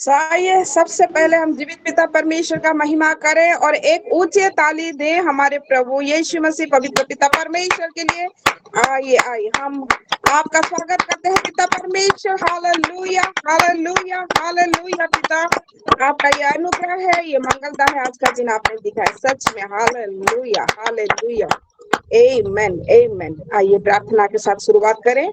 आइए सबसे पहले हम जीवित पिता परमेश्वर का महिमा करें और एक ऊंचे ताली दें हमारे प्रभु यीशु मसीह पवित्र पिता परमेश्वर के लिए। आइए आइए हम आपका स्वागत करते हैं पिता परमेश्वर। Hallelujah hallelujah hallelujah. पिता आपका ये अनुग्रह है, ये मंगलता है, आज का दिन आपने दिखाया सच में। हालेलुया हालेलुया आमेन आमेन। आइए प्रार्थना के साथ शुरुआत करें।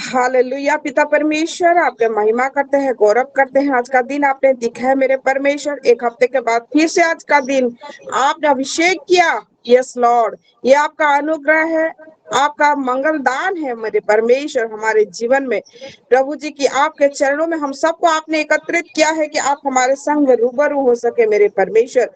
हालेलुया पिता परमेश्वर, आपके महिमा करते हैं, गौरव करते हैं। आज का दिन आपने दिखाया मेरे परमेश्वर, एक हफ्ते के बाद फिर से आज का दिन आपने अभिषेक किया। यस लॉर्ड, ये आपका अनुग्रह है, आपका मंगल दान है मेरे परमेश्वर हमारे जीवन में। प्रभु जी की आपके चरणों में हम सबको आपने एकत्रित किया है कि आप हमारे संग रूबरू हो सके मेरे परमेश्वर।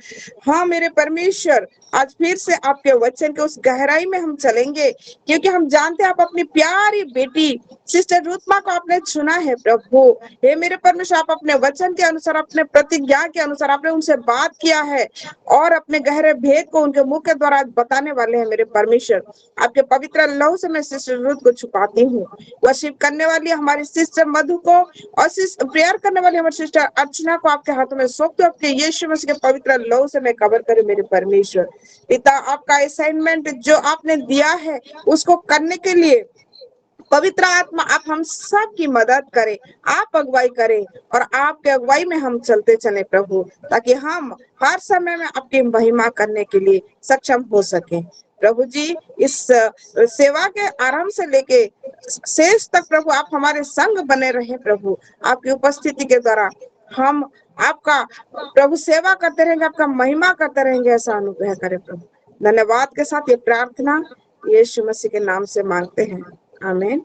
हाँ मेरे परमेश्वर, आज फिर से आपके वचन के उस गहराई में हम चलेंगे, क्योंकि हम जानते हैं आप अपनी प्यारी बेटी सिस्टर रुतमा को आपने चुना है। प्रभु हे मेरे परमेश्वर, आप अपने वचन के अनुसार, अपने प्रतिज्ञा के अनुसार आपने उनसे बात किया है और अपने गहरे भेद को उनके मुंह के द्वारा आज बताने वाले हैं मेरे परमेश्वर। आपके पवित्र लहू से मैं सिस्टर रुत को छुपाती हूँ। वर्शिप करने वाली हमारी सिस्टर मधु को और प्रेयर करने वाली हमारी सिस्टर अर्चना को आपके हाथों में सौंपते हो। आपके यीशु मसीह के पवित्र लहू से मैं कवर करूं मेरे परमेश्वर। पिता आपका असाइनमेंट जो आपने दिया है उसको करने के लिए पवित्र आत्मा आप हम सब की मदद करें, आप अगुवाई करें और आपके अगुवाई में हम चलते चले प्रभु, ताकि हम हर समय में आपकी महिमा करने के लिए सक्षम हो सके। प्रभु जी इस सेवा के आरंभ से लेके शेष तक प्रभु आप हमारे संग बने रहे प्रभु। आपकी उपस्थिति के द्वारा हम आपका प्रभु सेवा करते रहेंगे, आपका महिमा करते रहेंगे, ऐसा अनुग्रह करें प्रभु। धन्यवाद के साथ ये प्रार्थना यीशु मसीह के नाम से मांगते हैं, आमीन।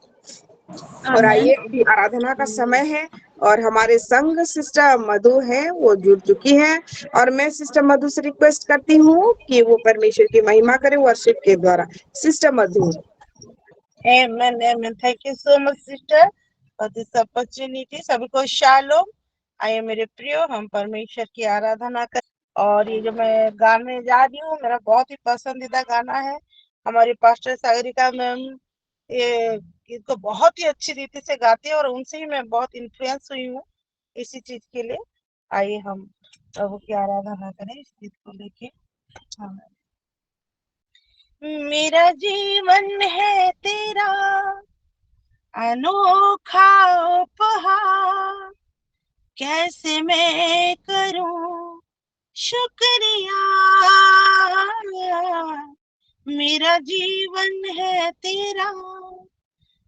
और आइए अभी आराधना का समय है और हमारे संग सिस्टर मधु है, वो जुड़ चुकी है और मैं सिस्टर मधु से रिक्वेस्ट करती हूँ कि वो परमेश्वर की महिमा करे वर्शिप के द्वारा। Sister Madhu. Amen, amen. Thank you so much, sister, for this opportunity. सभी को शालोम। आइए मेरे प्रियो, हम परमेश्वर की आराधना कर। और ये जो मैं गाने जा रही हूँ, मेरा बहुत ही पसंदीदा गाना है। हमारी पास्टर सागरिका मैम ये इसको बहुत ही अच्छी रीति से गाती है और उनसे ही मैं बहुत इन्फ्लुएंस हुई हूँ इसी चीज के लिए। आइए हम प्रभु की आराधना करें इस चीज को लेके। हाँ। मेरा जीवन है तेरा अनोखा उपहार, कैसे मैं करूं शुक्रिया। मेरा जीवन है तेरा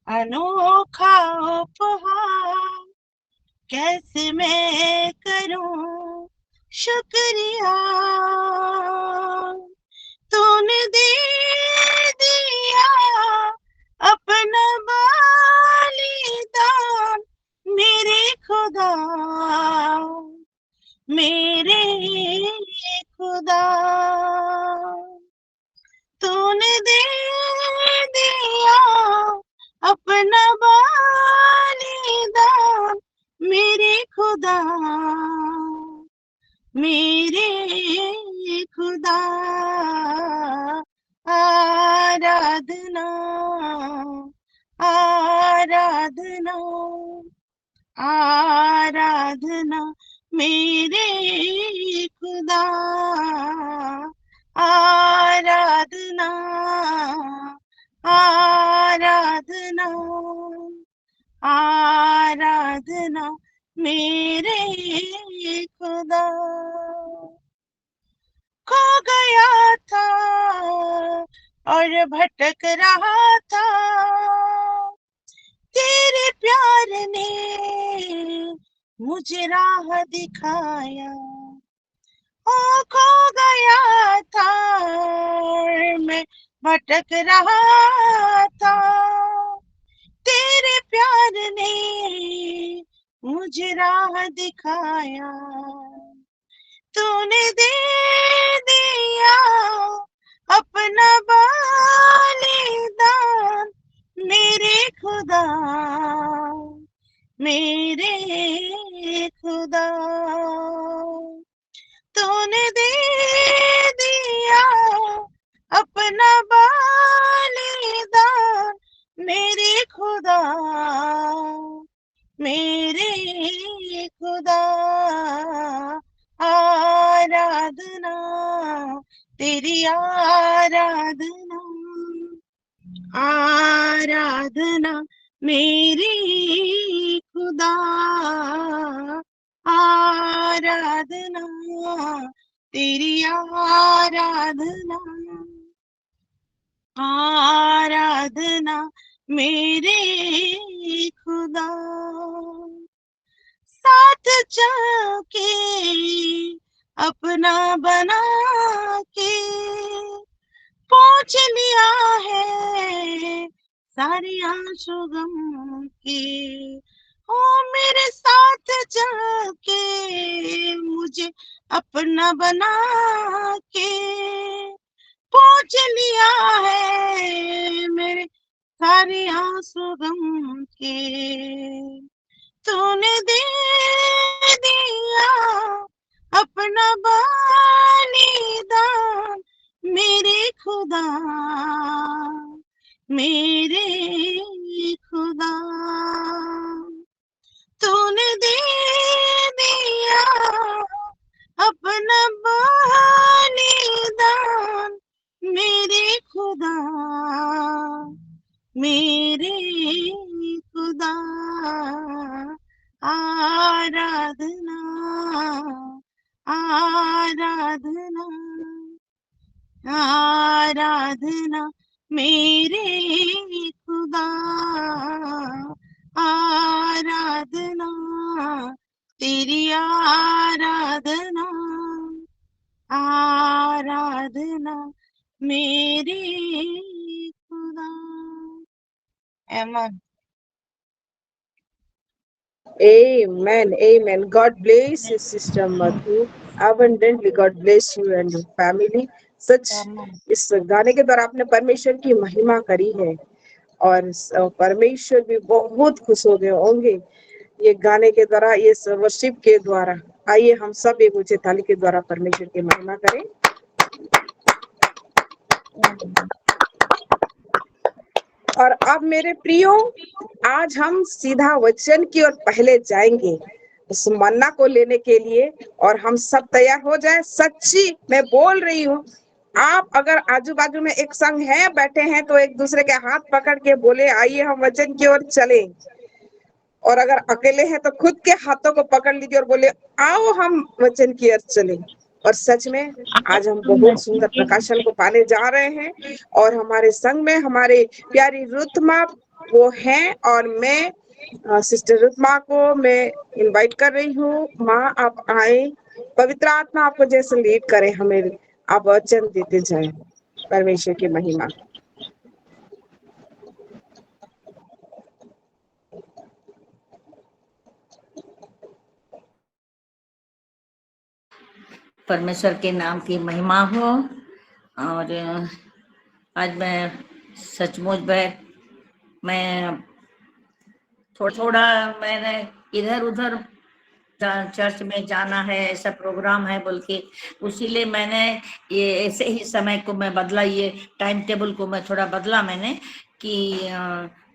अनोखा उपहार, कैसे मैं करूं शुक्रिया। तूने दे दिया अपना बलिदान मेरे खुदा, मेरे खुदा। तूने दे दिया अपना बलिदान मेरे खुदा, मेरे खुदा। आराधना आराधना आराधना मेरे खुदा। आराधना आराधना आराधना मेरे खुदा। खो गया था और भटक रहा था, तेरे प्यार ने मुझे राह दिखाया। ओ खो गया था और मैं भटक रहा था, तेरे प्यार ने मुझे राह दिखाया। तूने दे दिया अपना बलिदान मेरे खुदा, मेरे खुदा। तूने दे दिया अपना बलिदान मेरे खुदा, मेरे खुदा। खुदा, आराधना तेरी आराधना, आराधना मेरी खुदा, आराधना तेरी आराधना, आराधना मेरे खुदा। साथ चल के अपना बना के पहुंच लिया है सारी आंसू गम के। ओ मेरे साथ चल के मुझे अपना बना के पहुंच लिया है मेरे सारे आंसू गम के। तूने दे दिया अपना बलिदान मेरे खुदा, मेरे खुदा। तूने दे दिया अपना बलिदान मेरे खुदा, मेरे खुदा। आराधना, आराधना, आराधना मेरे खुदा, आराधना तेरी आराधना, आराधना मेरे खुदा। Amen. Amen. Amen. God bless you, Sister Madhu. Abundantly, God bless you and your family. सच इस गाने के द्वारा आपने परमेश्वर की महिमा करी है और परमेश्वर भी बहुत खुश हो गए होंगे ये गाने के द्वारा, ये वर्शिप के द्वारा। आइए हम सब एक ऊंचे ताली के द्वारा परमेश्वर की महिमा करें। और अब मेरे प्रियो, आज हम सीधा वचन की ओर पहले जाएंगे उस मन्ना को लेने के लिए, और हम सब तैयार हो जाएं। सच्ची मैं बोल रही हूँ, आप अगर आजू बाजू में एक संग है बैठे हैं तो एक दूसरे के हाथ पकड़ के बोले आइए हम वचन की ओर चलें, और अगर अकेले हैं तो खुद के हाथों को पकड़ लीजिए और बोले आओ हम वचन की ओर चलें। और सच में आज हम बहुत सुंदर प्रकाशन को पाने जा रहे हैं, और हमारे संग में हमारे प्यारी रुतमा वो हैं, और मैं सिस्टर रुतमा को मैं इनवाइट कर रही हूँ। माँ आप आए, पवित्र आत्मा आपको जैसे लीड करे, हमें आप वचन देते जाए। परमेश्वर की महिमा। परमेश्वर के नाम की महिमा हो। और आज मैं सचमुच मैं थोड़ा मैंने इधर उधर चर्च में जाना है, ऐसा प्रोग्राम है बोल के, उसीलिए मैंने ये ऐसे ही समय को मैं बदला, ये टाइम टेबल को मैं थोड़ा बदला मैंने कि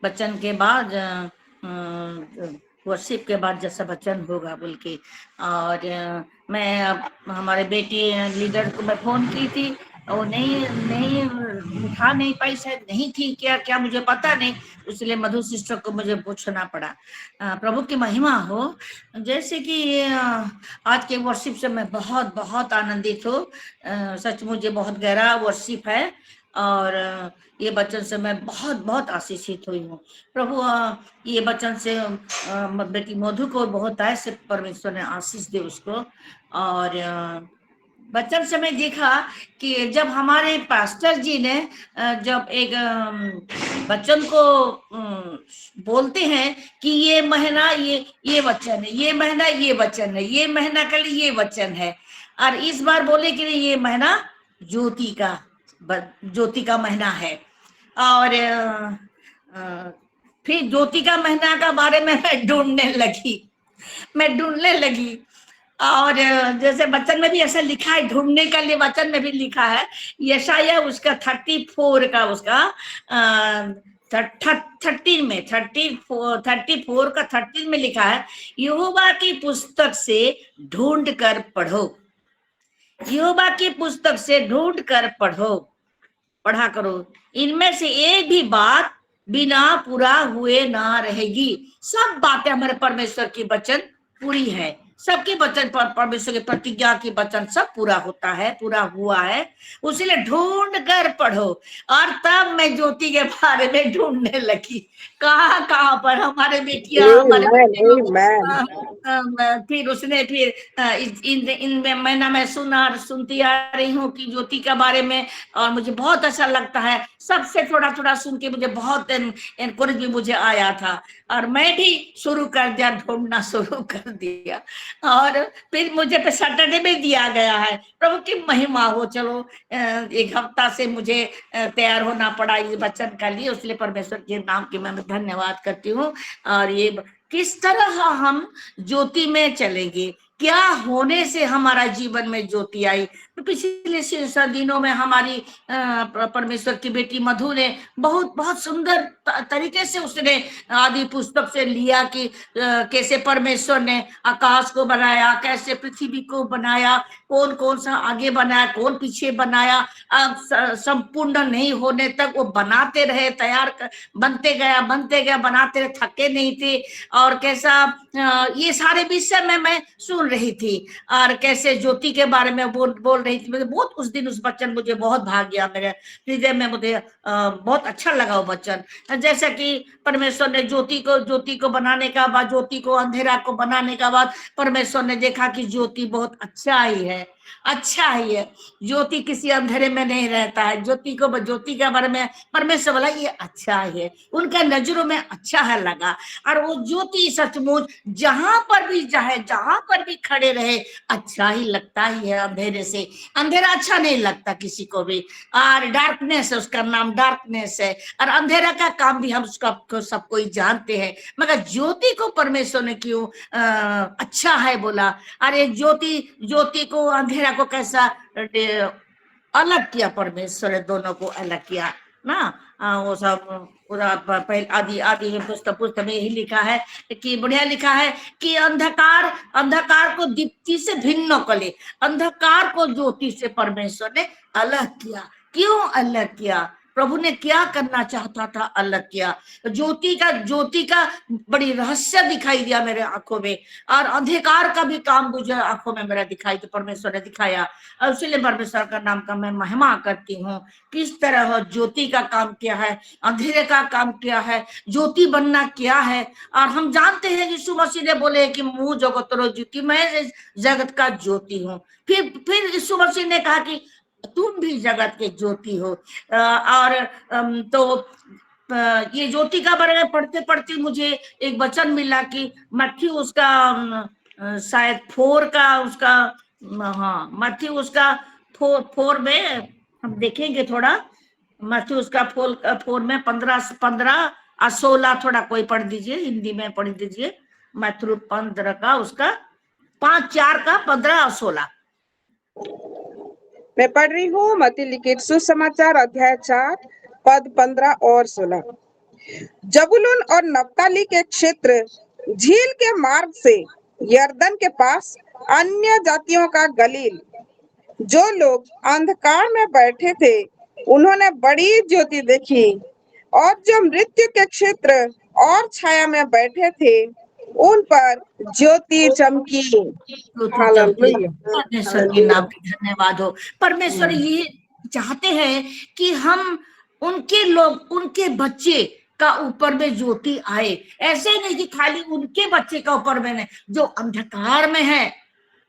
वचन के बाद वर्शिप के बाद जैसा वचन होगा बोल के। और मैं हमारे बेटी लीडर को मैं फोन की थी, वो नहीं उठा नहीं पाई, शायद नहीं थी क्या मुझे पता नहीं, इसलिए मधु सिस्टर को मुझे पूछना पड़ा। प्रभु की महिमा हो। जैसे कि आज के वर्शिप से मैं बहुत बहुत आनंदित हूँ। सच मुझे बहुत गहरा वर्शिप है, और ये वचन से मैं बहुत बहुत आशीषित हुई हूँ। प्रभु ये वचन से बेटी मधु को बहुत ऐसे परमेश्वर ने आशीष दे उसको। और बचपन से मैं देखा कि जब हमारे पास्टर जी ने जब एक बच्चन को बोलते हैं कि ये महीना ये वचन है, ये महीना ये वचन है, ये महीना के लिए ये वचन है, और इस बार बोले कि ये महीना ज्योति का महीना है। और फिर ज्योति का महीना का बारे में मैं ढूंढने लगी। और जैसे वचन में भी ऐसा लिखा है, ढूंढने के लिए वचन में भी लिखा है, यशाया उसका 34 का उसका 13 में 34 का 13 में लिखा है, यहोवा की पुस्तक से ढूंढ कर पढ़ो, यहोवा की पुस्तक से ढूंढ कर पढ़ा करो, इनमें से एक भी बात बिना पूरा हुए ना रहेगी। सब बातें हमारे परमेश्वर की वचन पूरी है, सबके वचन पर परमेश्वर की प्रतिज्ञा की वचन सब पूरा होता है, पूरा हुआ है, उसलिए ढूंढ कर पढ़ो। और तब मैं ज्योति के बारे में ढूंढने लगी, कहाँ पर हमारे बेटियां, हमारे बेटे को। फिर उसने फिर इन महीना में सुनती आ रही हूँ कि ज्योति के बारे में, और मुझे बहुत अच्छा लगता है। सबसे थोड़ा थोड़ा सुन के मुझे बहुत एनकरेज भी मुझे आया था, और मैं भी शुरू कर दिया, ढूंढना शुरू कर दिया। और फिर मुझे पे सैटरडे में दिया गया है, प्रभु की महिमा हो। चलो, एक हफ्ता से मुझे तैयार होना पड़ा इस वचन के लिए, इसलिए परमेश्वर के नाम की मैं धन्यवाद करती हूँ। और ये किस तरह हम ज्योति में चलेंगे, क्या होने से हमारा जीवन में ज्योति आई। तो पिछले दिनों में हमारी परमेश्वर की बेटी मधु ने बहुत सुंदर तरीके से उसने आदि पुस्तक से लिया कि कैसे परमेश्वर ने आकाश को बनाया, कैसे पृथ्वी को बनाया, कौन कौन सा आगे बनाया, कौन पीछे बनाया, संपूर्ण नहीं होने तक वो बनाते रहे, बनते गया, बनाते रहे, थके नहीं थे। और कैसा ये सारे विषय में मैं सुन रही थी, और कैसे ज्योति के बारे में बोल रही थी। मुझे बहुत उस दिन उस वचन मुझे बहुत भाग गया मेरे हृदय में, मुझे बहुत अच्छा लगा वो वचन। जैसा कि परमेश्वर ने ज्योति को बनाने का बाद, ज्योति को अंधेरा को बनाने का बाद परमेश्वर ने देखा कि ज्योति बहुत अच्छा ही है। ज्योति किसी अंधेरे में नहीं रहता है। ज्योति के बारे में परमेश्वर बोला ये अच्छा है, उनका नजरों में अच्छा है लगा। और वो ज्योति सचमुच जहां पर भी जाए, जहां पर भी खड़े रहे, अच्छा ही लगता ही है। अंधेरे से अंधेरा अच्छा नहीं लगता किसी को भी। और डार्कनेस है, उसका नाम डार्कनेस है, और अंधेरा का काम भी हम उसका सब कोई जानते हैं। मगर ज्योति को परमेश्वर ने क्यों अच्छा है बोला। अरे ज्योति को अंधेरा को कैसा अलग किया परमेश्वर ने, दोनों को अलग किया ना। वो सब पूरा पहले आदि पुस्तक में यही लिखा है कि बढ़िया लिखा है कि अंधकार को दीप्ति से भिन्न कर ले, अंधकार को ज्योति से परमेश्वर ने अलग किया। क्यों अलग किया? प्रभु ने क्या करना चाहता था, अलग किया। ज्योति का बड़ी रहस्य दिखाई दिया मेरे आंखों में, और अंधकार का भी काम मुझे आंखों में मेरा दिखाई, तो परमेश्वर ने दिखाया। और इसलिए परमेश्वर का नाम का मैं महिमा करती हूँ। किस तरह ज्योति का काम किया है, अंधेरे का काम किया है, ज्योति बनना क्या है। और हम जानते हैं यीशु मसीह ने बोले कि मुँह जगत ज्योति, मैं जगत का ज्योति हूँ। फिर यीशु मसीह ने कहा कि तुम भी जगत के ज्योति हो। तो ये ज्योति का बारे में पढ़ते पढ़ते मुझे एक वचन मिला कि मत्थी उसका शायद 4 का उसका, हाँ मत्थी उसका 4 में हम देखेंगे थोड़ा। मत्थी उसका 4 में 15 और 16 थोड़ा कोई पढ़ दीजिए, हिंदी में पढ़ दीजिए। मत्थी 15 का उसका 5, 4 का 15 और 16 मैं पढ़ रही हूँ। मत्ती लिखित सुसमाचार अध्याय 4 पद 15 और 16। जबूलून और नप्ताली के क्षेत्र, झील के मार्ग से यरदन के पास अन्य जातियों का गलील, जो लोग अंधकार में बैठे थे उन्होंने बड़ी ज्योति देखी, और जो मृत्यु के क्षेत्र और छाया में बैठे थे उन पर ज्योति चमकी। परमेश्वर के नाम की धन्यवाद हो। परमेश्वर ये चाहते हैं कि हम उनके बच्चे का ऊपर में ज्योति आए। ऐसे नहीं कि खाली उनके बच्चे का ऊपर में नहीं, जो अंधकार में है,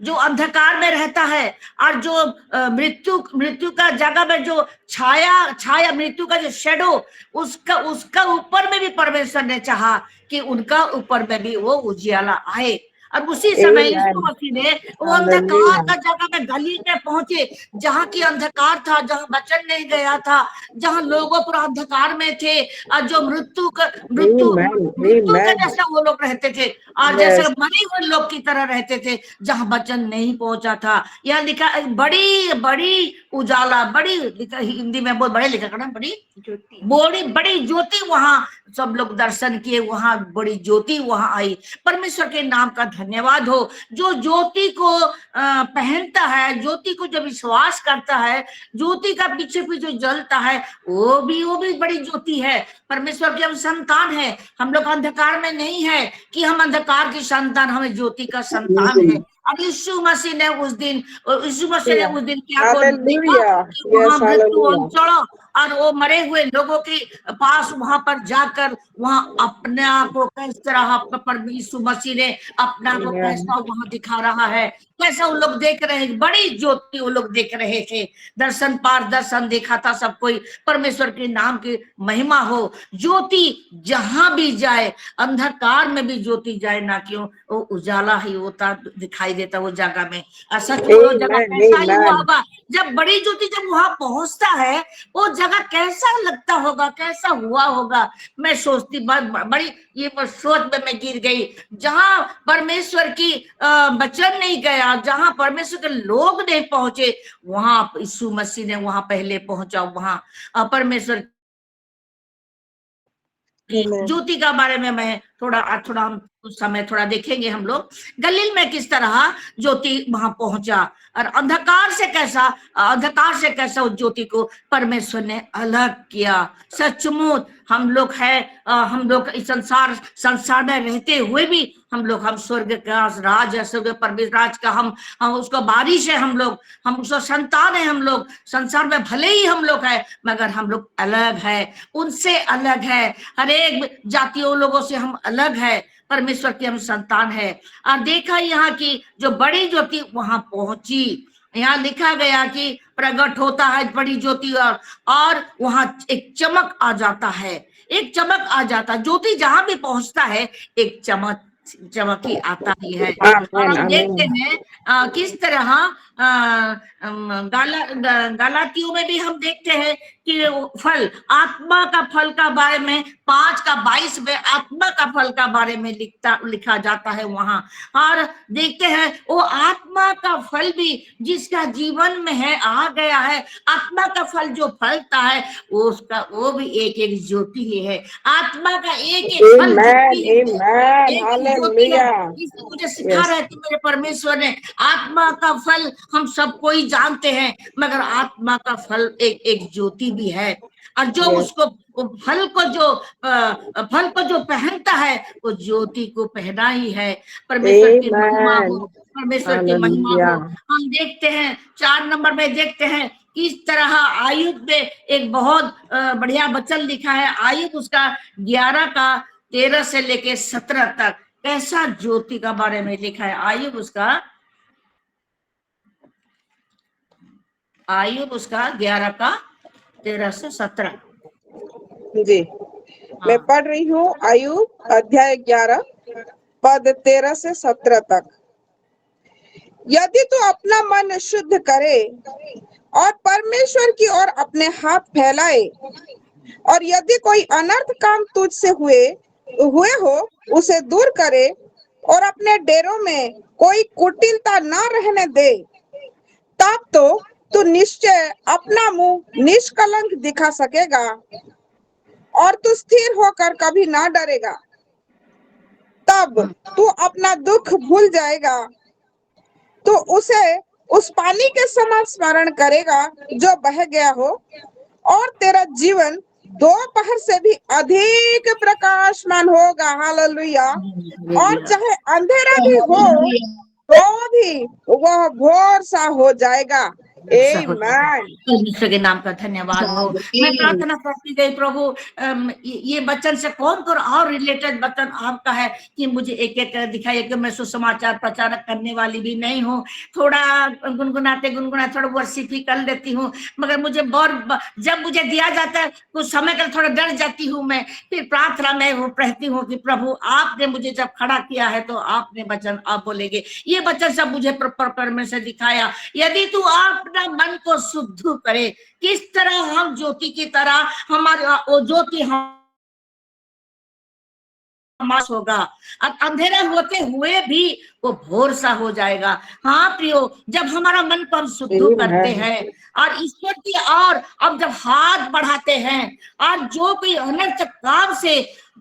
जो अंधकार में रहता है, और जो मृत्यु का जगह में जो छाया मृत्यु का जो शेडो, उसका ऊपर में भी परमेश्वर ने चाहा कि उनका ऊपर में भी वो उजियाला आए। और उसी समय Amen. यीशु मसीह ने वो अंधकार Hallelujah. का जगह में गलील में पहुंचे, जहाँ की अंधकार था, जहाँ वचन नहीं गया था, जहाँ लोगों पर अंधकार में थे, और जो मृत्यु Amen. के Amen. जैसा वो लोग रहते थे, और जैसे Yes. मरे हुए लोग की तरह रहते थे, जहाँ वचन नहीं पहुंचा था। यहाँ लिखा बड़ी बड़ी उजाला, बड़ी लिखा, हिंदी में बहुत बड़े लिखा करना, बड़ी बड़ी ज्योति वहां सब लोग दर्शन किए, वहां बड़ी ज्योति वहां आई। परमेश्वर के नाम का धन्यवाद हो। जो ज्योति को पहनता है, ज्योति को जब विश्वास करता है, ज्योति का पीछे पीछे जलता है, वो भी बड़ी ज्योति है। परमेश्वर की हम संतान है, हम लोग अंधकार में नहीं है कि हम अंधकार की संतान, हमें ज्योति का संतान है। अब यीशु मसीह ने उस दिन क्या को देखा Hallelujah. कि Yes, वहां मृत्यु hallelujah. चढ़ा, और वो मरे हुए लोगों के पास वहां पर जाकर वहां अपने आप को किस तरह यीशु मसीह ने अपना को Amen. कैसा वहां दिखा रहा है, कैसा वो लोग देख रहे हैं, बड़ी ज्योति वो लोग देख रहे थे। दर्शन पार दर्शन देखा था सब कोई। परमेश्वर के नाम की महिमा हो। ज्योति जहां भी जाए, अंधकार में भी ज्योति जाए ना, क्यों वो उजाला ही होता दिखाई देता वो जगह में। सच वो जगह Amen. कैसा ही हुआ Amen. होगा जब बड़ी ज्योति जब वहां पहुंचता है, वो जगह कैसा लगता होगा, कैसा हुआ होगा। मैं सोचती बड़ी ये सोच में मैं गिर गई, जहां परमेश्वर की वचन नहीं गया, जहां परमेश्वर के लोग नहीं पहुंचे, वहां यीशु मसीह ने वहां पहले पहुंचा। वहां परमेश्वर की Amen. ज्योति का बारे में मैं थोड़ा हम उस समय थोड़ा देखेंगे हम लोग, गलील में किस तरह ज्योति वहां पहुंचा, और अंधकार से कैसा उस ज्योति को परमेश्वर ने अलग किया। सचमुच हम लोग इस संसार में रहते हुए भी हम स्वर्ग का राज है, स्वर्ग परमेश्वर राज का हम उसका बारिश है, हम उसका संतान है। हम लोग संसार में भले ही हम लोग है, मगर हम लोग अलग है, उनसे अलग है, हर एक जातियों लोगों से हम अलग है, परमेश्वर की हम संतान है। और देखा यहाँ की जो बड़ी ज्योति वहां पहुंची, यहाँ लिखा गया कि प्रकट होता है बड़ी ज्योति, और वहां एक चमक आ जाता है, एक चमक आ जाता है। ज्योति जहां भी पहुंचता है एक चमक ही आता ही है। और Amen. हम देखते Amen. हैं किस तरह गलातियों में भी हम देखते हैं कि फल, आत्मा का फल का बारे में 5:22 में आत्मा का फल का बारे में लिखा जाता है वहां। और देखते हैं वो आत्मा का फल भी जिसका जीवन में है आ गया है, आत्मा का फल जो फलता है वो भी एक ज्योति ही है। आत्मा का एक फल ज्योति है, Amen. एक ज्योति है। Hallelujah. इसे मुझे सिखा Yes. रहे थे मेरे परमेश्वर ने। आत्मा का फल हम सब कोई जानते हैं, मगर आत्मा का फल एक ज्योति भी है, और जो Yes. उसको फल को जो पहनता है वो ज्योति को पहना ही है। परमेश्वर की महिमा हो, Amen. परमेश्वर की महिमा हो। Hallelujah. हम देखते हैं 4 नंबर में देखते हैं किस तरह आयुब में एक बहुत बढ़िया वचन लिखा है। आयुब उसका 11:13 से लेके 17 तक कैसा ज्योति का बारे में लिखा है। आयुब उसका 11:13 से 17। जी, मैं पढ़ रही हूँ आयुब अध्याय 11 पद 13 से 17 तक। यदि तू अपना मन शुद्ध करे और परमेश्वर की ओर अपने हाथ फैलाए, और यदि कोई अनर्थ काम तुझसे हुए हो उसे दूर करे, और अपने डेरों में कोई कुटिलता न रहने दे, तब तो तू निश्चय अपना मुंह निष्कलंक दिखा सकेगा, और तू स्थिर होकर कभी ना डरेगा। तब तू अपना दुख भूल जाएगा, तो उसे उस पानी के समान स्मरण करेगा जो बह गया हो, और तेरा जीवन दोपहर से भी अधिक प्रकाशमान होगा। हालेलुया। और चाहे अंधेरा भी हो तो भी वह भोर सा हो जाएगा, ऐसा हो जाएगा। Amen. परमेश्वर के नाम का धन्यवाद हो। मैं प्रार्थना करती गई प्रभु, ये वचन से कौन कौन और रिलेटेड वचन आपका है कि मुझे एक एक दिखाइए, कि मैं सुसमाचार प्रचारक करने वाली भी नहीं हूँ। थोड़ा गुनगुनाते गुनगुनाते थोड़ा वर्शिप ही कर लेती हूँ, मगर मुझे बहुत, जब मुझे दिया जाता है कुछ समय का थोड़ा डर जाती हूँ मैं। फिर प्रार्थना में वो कहती हूँ कि प्रभु आपने मुझे जब खड़ा किया है तो आपने वचन आप बोलेंगे। ये वचन सब मुझे परमेश्वर दिखाया। यदि तू अपना मन को शुद्ध करे, किस तरह हम ज्योति की तरह हमारे वो ज्योति हम होगा, अब अंधेरा होते हुए भी वो भोर सा हो जाएगा। हाँ प्रियो, जब हमारा मन को हम शुद्ध करते Amen. हैं और ईश्वर की और अब जब हाथ बढ़ाते हैं और जो कोई अनर्थ काम से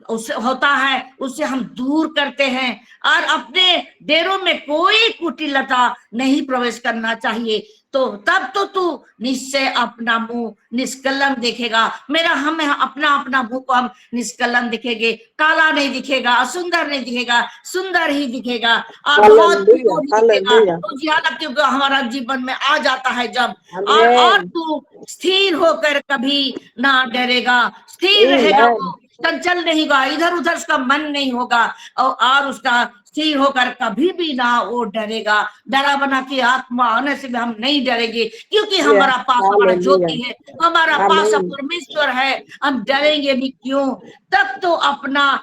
उससे होता है उससे हम दूर करते हैं, और अपने डेरों में कोई कुटिलता नहीं प्रवेश करना चाहिए, तो तब तो तू निश्चय अपना मुंह निष्कलंक देखेगा। मेरा हम अपना अपना मुंह को हम निष्कलंक दिखेंगे, काला नहीं दिखेगा, असुंदर नहीं दिखेगा, सुंदर ही दिखेगा और बहुत Hallelujah. प्योर ही दिखेगा। Hallelujah. तो ज्यादा क्योंकि हमारा जीवन में आ जाता है जब, और Amen. तू स्थिर होकर कभी ना डरेगा, स्थिर रहेगा, Amen. वो चंचल नहीं होगा, इधर उधर उसका मन नहीं होगा, और उसका स्थिर होकर कभी भी ना वो डरेगा। डरा बना की आत्मा आने से भी हम नहीं डरेंगे, क्योंकि Yes. हमारा पास हमारा Hallelujah. ज्योति है, हमारा पास Amen. परमेश्वर है, हम डरेंगे भी क्यों। तब तो अपना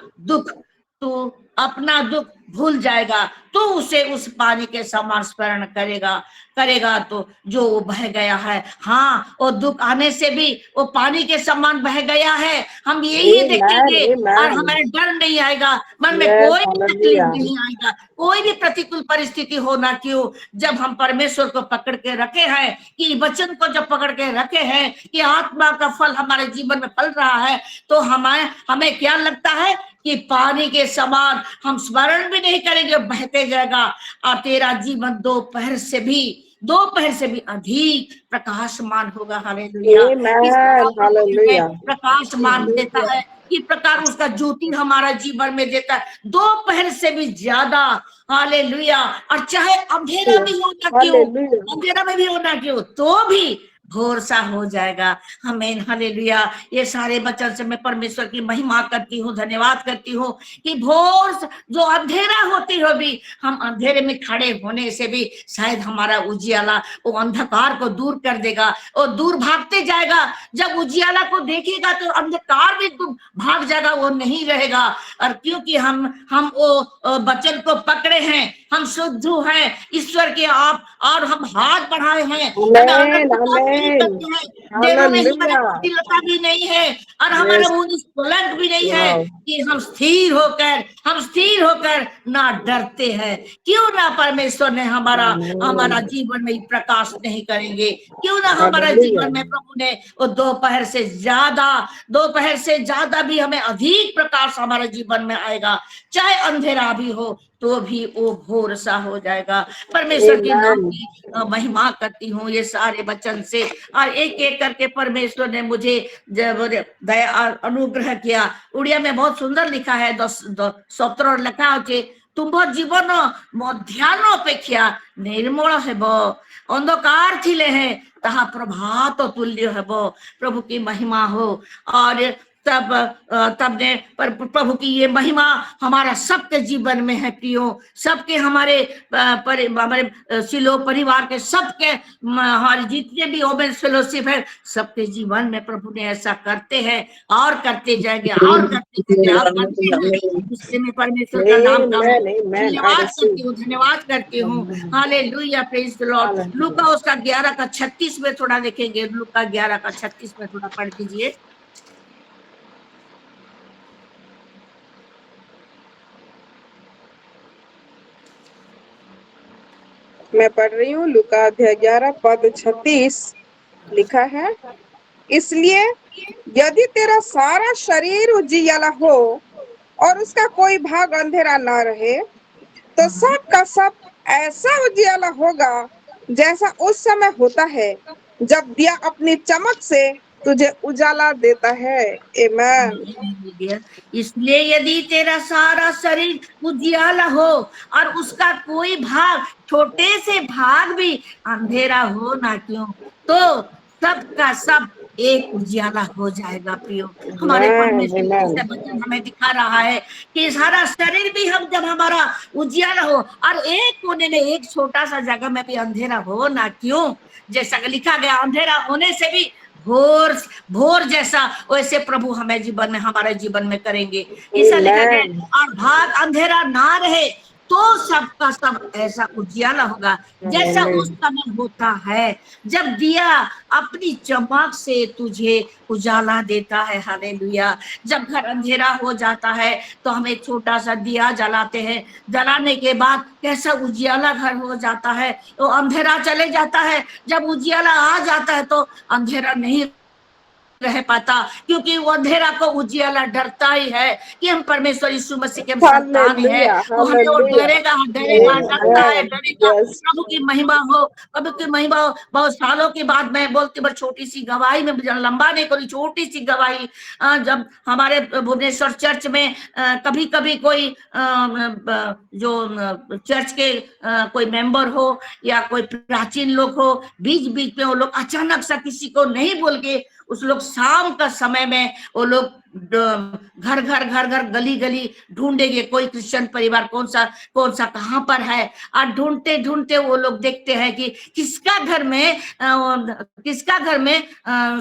दुख भूल जाएगा, तो उसे उस पानी के समान स्मरण करेगा तो जो वो बह गया है। हाँ, वो दुख आने से भी वो पानी के समान बह गया है, हम यही Amen. देखेंगे और Amen. हमें डर नहीं आएगा, मन में Yes. कोई भी तकलीफ Hallelujah. नहीं आएगा, कोई भी प्रतिकूल परिस्थिति होना क्यों। जब हम परमेश्वर को पकड़ के रखे हैं, कि वचन को जब पकड़ के रखे हैं कि आत्मा का फल हमारे जीवन में फल रहा है, तो हमें क्या लगता है कि पानी के समान हम स्मरण भी नहीं करेंगे, बहते जाएगा, और तेरा जीवन दोपहर से भी अधिक प्रकाशमान होगा। हालेलुया। इस Amen. में Hallelujah. प्रकाशमान देता है, कि प्रकार उसका ज्योति हमारा जीवन में देता है, दोपहर से भी ज्यादा। हालेलुया। और चाहे अंधेरा भी होना क्यों, Hallelujah. अंधेरा में भी होना क्यों, तो भी भोर सा हो जाएगा। हमें हालेलुया। ये सारे वचन से मैं परमेश्वर की महिमा करती हूँ, धन्यवाद करती हूँ कि भोर जो अंधेरा होती हो भी, हम अंधेरे में खड़े होने से भी शायद हमारा उजियाला वो अंधकार को दूर कर देगा, और दूर भागते जाएगा। जब उजियाला को देखेगा तो अंधकार भी भाग जाएगा, वो नहीं रहेगा। और क्योंकि हम वो वचन को पकड़े हैं, हम शुद्ध हैं ईश्वर के आप, और हम हाथ बढ़ाए हैं, Amen. Amen. देरों में हमारे Hallelujah. कुटिलता भी नहीं है, और हमारा Yes. मुंह निष्कलंक भी नहीं है, Wow. कि हम स्थिर होकर ना डरते हैं। क्यों ना परमेश्वर ने हमारा Amen. जीवन में प्रकाश नहीं करेंगे, क्यों ना हमारा Hallelujah. जीवन में प्रभु ने वो दोपहर से ज्यादा भी हमें अधिक प्रकाश हमारे जीवन में आएगा। चाहे अंधेरा भी हो तो भी वो भोर सा हो जाएगा। परमेश्वर के नाम Amen. की महिमा करती हूँ ये सारे वचन से, और एक एक करके परमेश्वर ने मुझे जब दया अनुग्रह किया। उड़िया में बहुत सुंदर लिखा है, 17 लिखा होचे, तुम जीवन मध्याह्न अपेक्षा निर्मल हेब, अंधकार थिले है ताहा प्रभात तुल्य हेब। प्रभु की महिमा हो। और तब ने प्रभु की ये महिमा हमारा सबके जीवन में है प्रियो, सबके हमारे सिलो परिवार के सबके, हमारे जितने भी ओमेन फेलोशिप है सबके जीवन में प्रभु ने ऐसा करते हैं, और करते जाएंगे, और करते हैं। इसलिए मैं परमेश्वर का नाम का Amen. Amen. I receive. धन्यवाद करती हूँ। Hallelujah, praise the Lord. Hallelujah. लूका उसका 11 का 36 में थोड़ा देखेंगे, लूका 11 का 36 में थोड़ा पढ़ दीजिए। मैं पढ़ रही हूँ, लूका अध्याय 11 पद 36 लिखा है, इसलिए यदि तेरा सारा शरीर उजियाला हो और उसका कोई भाग अंधेरा ना रहे, तो सब का सब ऐसा उजियाला होगा जैसा उस समय होता है जब दिया अपनी चमक से तुझे उजाला देता है। आमेन। हालेलुया। इसलिए यदि तेरा सारा शरीर उजियाला हो और उसका कोई भाग, छोटे से भाग भी अंधेरा हो ना क्यों, तो सबका सब एक उजियाला हो जाएगा। प्रियो, हमारे आमेन। परमेश्वर की आमेन। से वचन हमें दिखा रहा है कि सारा शरीर भी हम जब हमारा उजियाला हो और एक कोने में एक छोटा सा जगह में भी अंधेरा हो ना क्यों, जैसा कि लिखा गया, अंधेरा होने से भी भोर भोर जैसा वैसे प्रभु हमें जीवन में, हमारे जीवन में करेंगे। ऐसा लिखा गया है, आमेन। और भाग अंधेरा ना रहे तो सबका सब ऐसा उजियाला होगा जैसा उस आमेन। समय होता है जब दिया अपनी चमक से तुझे उजाला देता है। हालेलुया। जब घर अंधेरा हो जाता है तो हम एक छोटा सा दिया जलाते हैं, जलाने के बाद कैसा उजियाला घर हो जाता है, तो अंधेरा चले जाता है। जब उजियाला आ जाता है तो अंधेरा नहीं रह पाता, क्योंकि वो अंधेरा को उजियाला डरता ही है कि हम परमेश्वर यीशु मसीह के हम संतान है, हालेलुया। तो हमें वो हालेलुया। डरेगा, डरेगा, डरता है, आमेन। डरेगा। यस। प्रभु की महिमा हो, प्रभु की महिमा हो। बहुत सालों के बाद मैं बोलती, बस छोटी सी गवाही में, लंबा नहीं करी, छोटी सी गवाही। जब हमारे भुवनेश्वर चर्च में कभी कभी कोई जो चर्च के कोई मेंबर हो या कोई प्राचीन लोग हो, बीच बीच में वो लोग अचानक सा किसी को नहीं बोल के, उस लोग शाम का समय में वो लोग घर घर घर घर गली गली ढूंढेंगे कोई क्रिश्चियन परिवार कौन सा कहाँ पर है, और ढूंढते ढूंढते वो लोग देखते हैं कि किसका घर में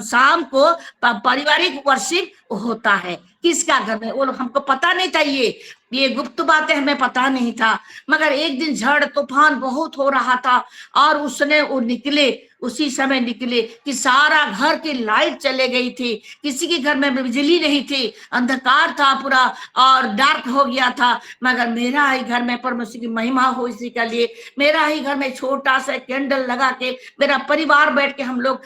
शाम को पारिवारिक वर्शिप होता है, किसका घर में। वो लोग, हमको पता नहीं था, ये गुप्त बातें हमें पता नहीं था। मगर एक दिन झड़ तूफान बहुत हो रहा था और उसने वो निकले, उसी समय निकले कि सारा घर की लाइट चले गई थी, किसी के घर में बिजली नहीं थी, अंधकार था पूरा और डार्क हो गया था। मगर मेरा ही घर में, परमेश्वर की महिमा हो इसी के लिए, मेरा ही घर में छोटा सा कैंडल लगा के मेरा परिवार बैठ के हम लोग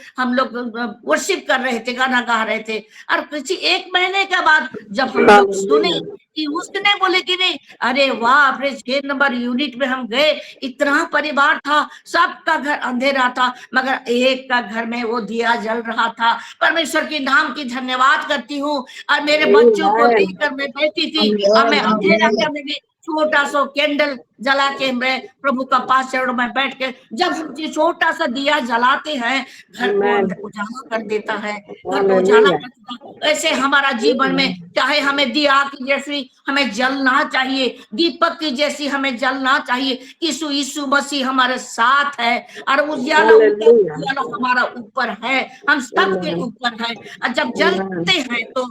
वर्शिप कर रहे थे, गाना गा रहे थे। और किसी 1 महीने के बाद जब हम लोग सुने कि उसने बोले कि नहीं, अरे वाह, अपने 6 नंबर यूनिट में हम गए, इतना परिवार था, सबका घर अंधेरा था मगर एक का घर में वो दिया जल रहा था। परमेश्वर के नाम की धन्यवाद करती हूँ। और मेरे बच्चों को लेकर मैं बैठी थी और मैं अंधेरा करने में छोटा सा कैंडल जला के मैं प्रभु का पास चरणों में बैठ के, जब हम ये छोटा सा दिया जलाते हैं, घर को उजाला कर देता है, घर को उजाला कर देता है। ऐसे हमारा जीवन में, चाहे हमें दिया की जैसी हमें जलना चाहिए, दीपक की जैसी हमें जलना चाहिए। यीशु मसीह हमारे साथ है और उजाला उनके उजाला हमारा ऊपर है, हम सबके ऊपर है। और जब जलते हैं तो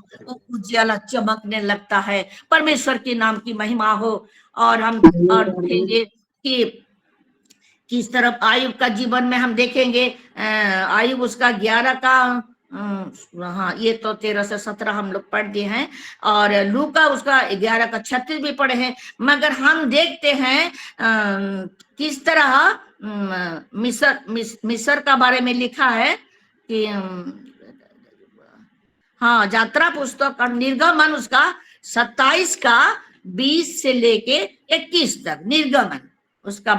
उजाला चमकने लगता है। परमेश्वर के नाम की महिमा हो। और हम और देखेंगे कि किस तरफ आयुब का जीवन में हम देखेंगे, आयुब उसका 11 का हाँ, ये तो 13 से 17 हम लोग पढ़ दिए हैं, और लूका उसका 11 का 36 भी पढ़े हैं। मगर हम देखते हैं किस तरह मिस्र का बारे में लिखा है कि हाँ, यात्रा पुस्तक और निर्गमन उसका 27 का 20 से लेके 21 तक, निर्गमन उसका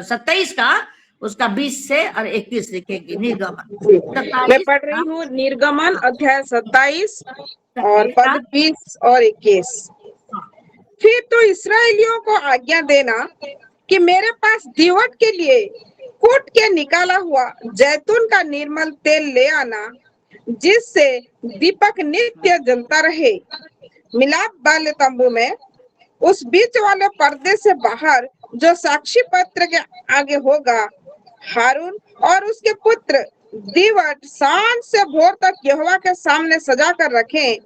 27 का उसका 20 से और 21 लिखेगी निर्गमन। मैं पढ़ रही हूँ निर्गमन अध्याय 27 और पद 20 और 21। फिर तो इस्राएलियों को आज्ञा देना कि मेरे पास दीवट के लिए कूट के निकाला हुआ जैतून का निर्मल तेल ले आना, जिससे दीपक नित्य जलता रहे। मिलाप वाले तंबू में उस बीच वाले पर्दे से बाहर जो साक्षी पत्र के आगे होगा, हारून और उसके पुत्र दीवट सांझ से भोर तक यहोवा के सामने सजा कर रखें।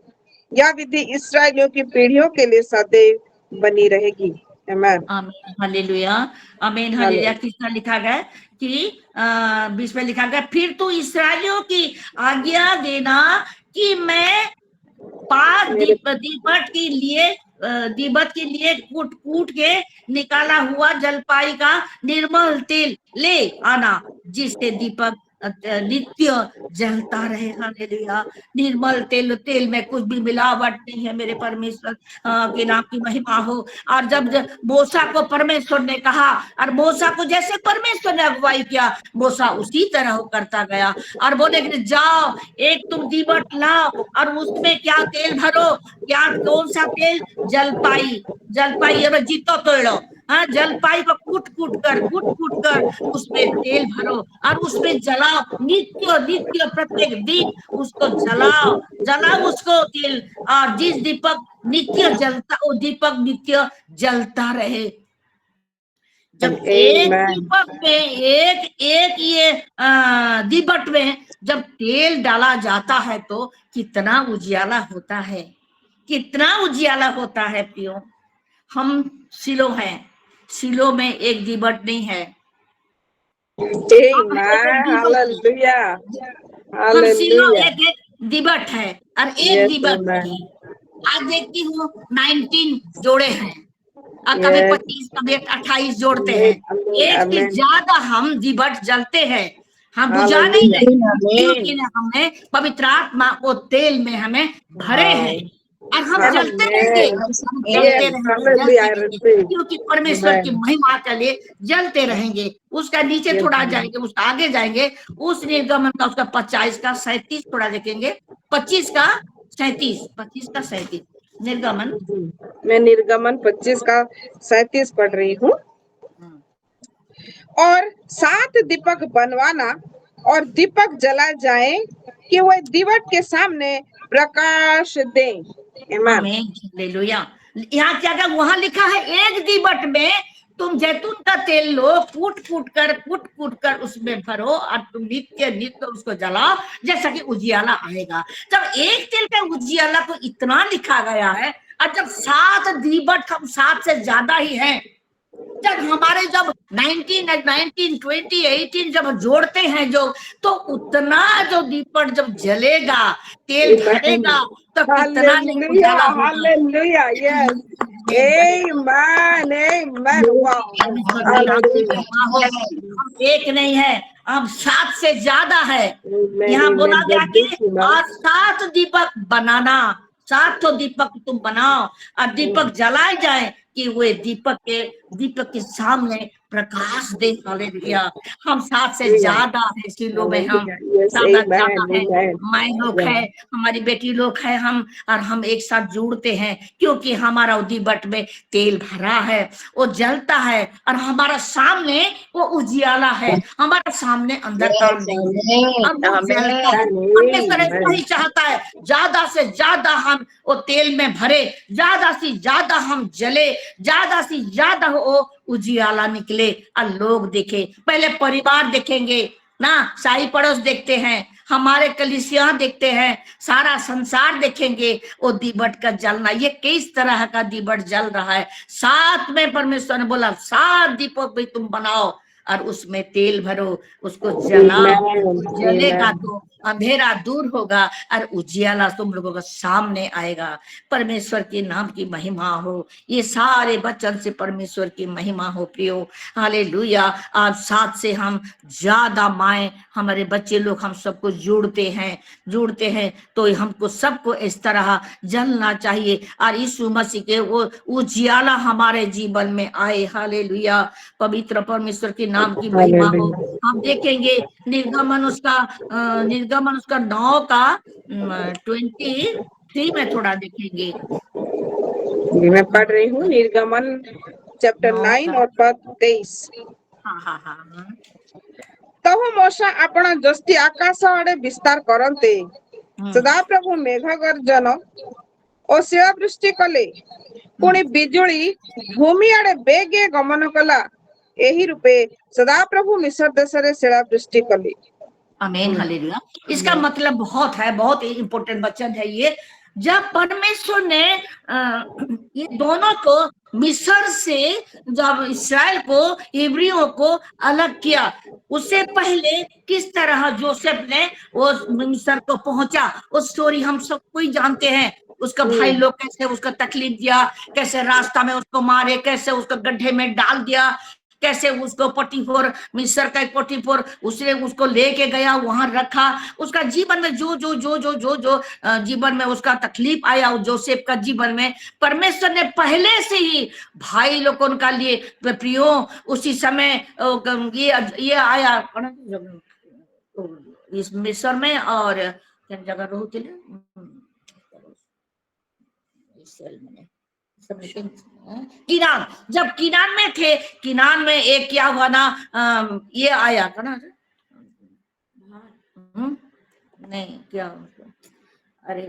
यह विधि इस्राएलियों की पीढ़ियों के लिए सदैव बनी रहेगी। आमीन। हालेलुया। आमीन। हालेलुया। किसका लिखा गया कि 20 में लिखा गया, फिर तो इस्राएलियों की आज्ञा देना कि मैं दीवट के लिए कूट के निकाला हुआ जलपाई का निर्मल तेल ले आना, जिससे दीपक नित्य जलता रहे। हालेलुया। निर्मल तेल, तेल में कुछ भी मिलावट नहीं है। मेरे परमेश्वर के नाम की महिमा हो। और जब मूसा को परमेश्वर ने कहा, और मूसा को जैसे परमेश्वर ने अगुवाई किया, मूसा उसी तरह करता गया। और बोले कि जाओ, एक तुम दीवट लाओ और उसमें क्या तेल भरो, क्या कौन सा तेल, जलपाई, जलपाई अब जीतो तोड़ो। हाँ, जलपाई को कूट कूट कर उसमें तेल भरो और उसमें जलाओ। नित्य नित्य प्रत्येक दिन उसको जलाओ, जलाओ उसको तेल। और जिस दीपक नित्य जलता, वो दीपक नित्य जलता रहे। जब एक Amen. दीपक में, एक एक ये दीपक में जब तेल डाला जाता है तो कितना उजियाला होता है, कितना उजियाला होता है प्रियो। हम सिलो हैं, सिलो में एक दीपक नहीं है, हम एक एक Amen. दीपक है। Hallelujah. हम सिलो Hallelujah. एक एक दीपक है और एक Yes, दीपक amen. नहीं। आज देखती हूँ 19 जोड़े हैं और कभी Yes. 25, कभी 28 जोड़ते Amen. हैं। Amen. एक से Amen. ज्यादा हम दीपक जलते हैं, हम बुझा नहीं Hallelujah. रहे, क्योंकि हमने पवित्र आत्मा को तेल में हमें भरे हैं। Wow. और हम जलते रहेंगे, Amen. हम Yes. जलते रहेंगे, Hallelujah. जलते I रहेंगे, receive. क्योंकि परमेश्वर की Amen. महिमा के लिए जलते रहेंगे। उसका नीचे Yes. थोड़ा जाएंगे, उसका आगे जाएंगे, उस निर्गमन का, उसका 25 का 37 थोड़ा देखेंगे, 25 का 37, 25 का 37 निर्गमन। मैं निर्गमन 25 का 37 पढ़ रही हूँ। और 7 दीपक बनवाना और दीपक जलाए जाए कि वह दीवट के सामने प्रकाश दे। आमीन। आमीन, हालेलुया। यहाँ क्या क्या वहां लिखा है, एक दीवट में तुम जैतून का तेल लो, कूट कूट कर उसमें भरो और तुम नित्य नित्य उसको जलाओ, जैसा कि उजियाला आएगा। जब एक तेल का उजियाला को इतना लिखा गया है, और जब 7 दीवट, हम 7 से ज्यादा ही हैं, जब हमारे जब 19, 20, 18 जब जोड़ते हैं जो, तो उतना जो दीपक जब जलेगा, तेल भरेगा, तो कितना नहीं उजाला Hallelujah. होगा। Hallelujah. Yes. Amen. Amen. Wow. परमेश्वर के नाम की Hallelujah. महिमा हो। हम एक नहीं है, हम 7 से ज्यादा है। Amen. यहाँ बोला Amen. गया God कि bless you, ma'am. और 7 दीपक बनाना, 7 दीपक तुम बनाओ और दीपक जलाए जाए कि वे दीपक के सामने प्रकाश दे। हालेलुया। हम 7 से ज्यादा है, सिलो में हम Yes. ज्यादा Amen. है, Amen. माई लोग Yeah. है, हमारी बेटी लोग है, हम और हम एक साथ जुड़ते हैं, क्योंकि हमारा दीवट में तेल भरा है, वो जलता है, और हमारा सामने वो उजियाला है, हमारा सामने अंधकार नहीं है, और वो जलता है। परमेश्वर ऐसा ही चाहता है, ज्यादा से ज्यादा हम वो तेल में भरे, ज्यादा से ज्यादा हम जले, ज्यादा से ज्यादा वो उजियाला निकले और लोग देखे। पहले परिवार देखेंगे ना, साई पड़ोस देखते हैं, हमारे कलीसिया देखते हैं, सारा संसार देखेंगे वो दीवट का जलना। ये किस तरह का दीवट जल रहा है। 7 में परमेश्वर ने बोला 7 दीपक भी तुम बनाओ और उसमें तेल भरो, उसको जलाओ, जलेगा तो अंधेरा दूर होगा और उजियाला तुम लोगों के सामने आएगा। परमेश्वर के नाम की महिमा हो। ये सारे वचन से परमेश्वर की महिमा हो प्रियो। हालेलुया। आज 7 से हम ज्यादा माए, हमारे बच्चे लोग, हम सबको जुड़ते हैं, तो हमको सबको इस तरह जलना चाहिए और यीशु मसीह के वो उजियाला हमारे जीवन में आए। हालेलुया। पवित्र परमेश्वर के नाम की महिमा हो। हम देखेंगे निर्गमन उसका 9 का 23 में थोड़ा देखेंगे। मैं पढ़ रही हूँ निर्गमन चैप्टर 9 और पद 23। हाँ। तब मूसा अपना दृष्टि आकाश आड़े विस्तार करते सदाप्रभु मेघ गर्जन और शिलावृष्टि कले, पुणी बिजुली भूमि आड़े बेगे गमन कला। एही रूपे सदाप्रभु मिस्र देश रे शिलावृष्टि कले। आमीन, हालेलुया। इसका मतलब बहुत है, बहुत इंपॉर्टेंट वचन है ये। जब परमेश्वर ने ये दोनों को मिस्र से, जब इस्राएल को, इब्रियों को अलग किया, उससे पहले किस तरह जोसेफ ने वो मिस्र को पहुंचा, वो स्टोरी हम सब कोई जानते हैं। उसका भाई लोग कैसे उसका तकलीफ दिया, कैसे रास्ता में उसको मारे, कैसे उसको गड्ढे में डाल दिया, कैसे उसको पोटीफोर, मिस्र का एक पोटीफोर, उसने उसको लेके गया, वहां रखा। उसका जीवन में जो जो जो जो जो जो जीवन में उसका तकलीफ आया, जोसेफ का जीवन में परमेश्वर ने पहले से ही भाई लोगों का लिए प्रियो उसी समय ये आया इस मिस्र में। और जगह रोते किनान, जब किनान में थे, किनान में एक क्या हुआ ना, ये आया था ना, नहीं क्या, अरे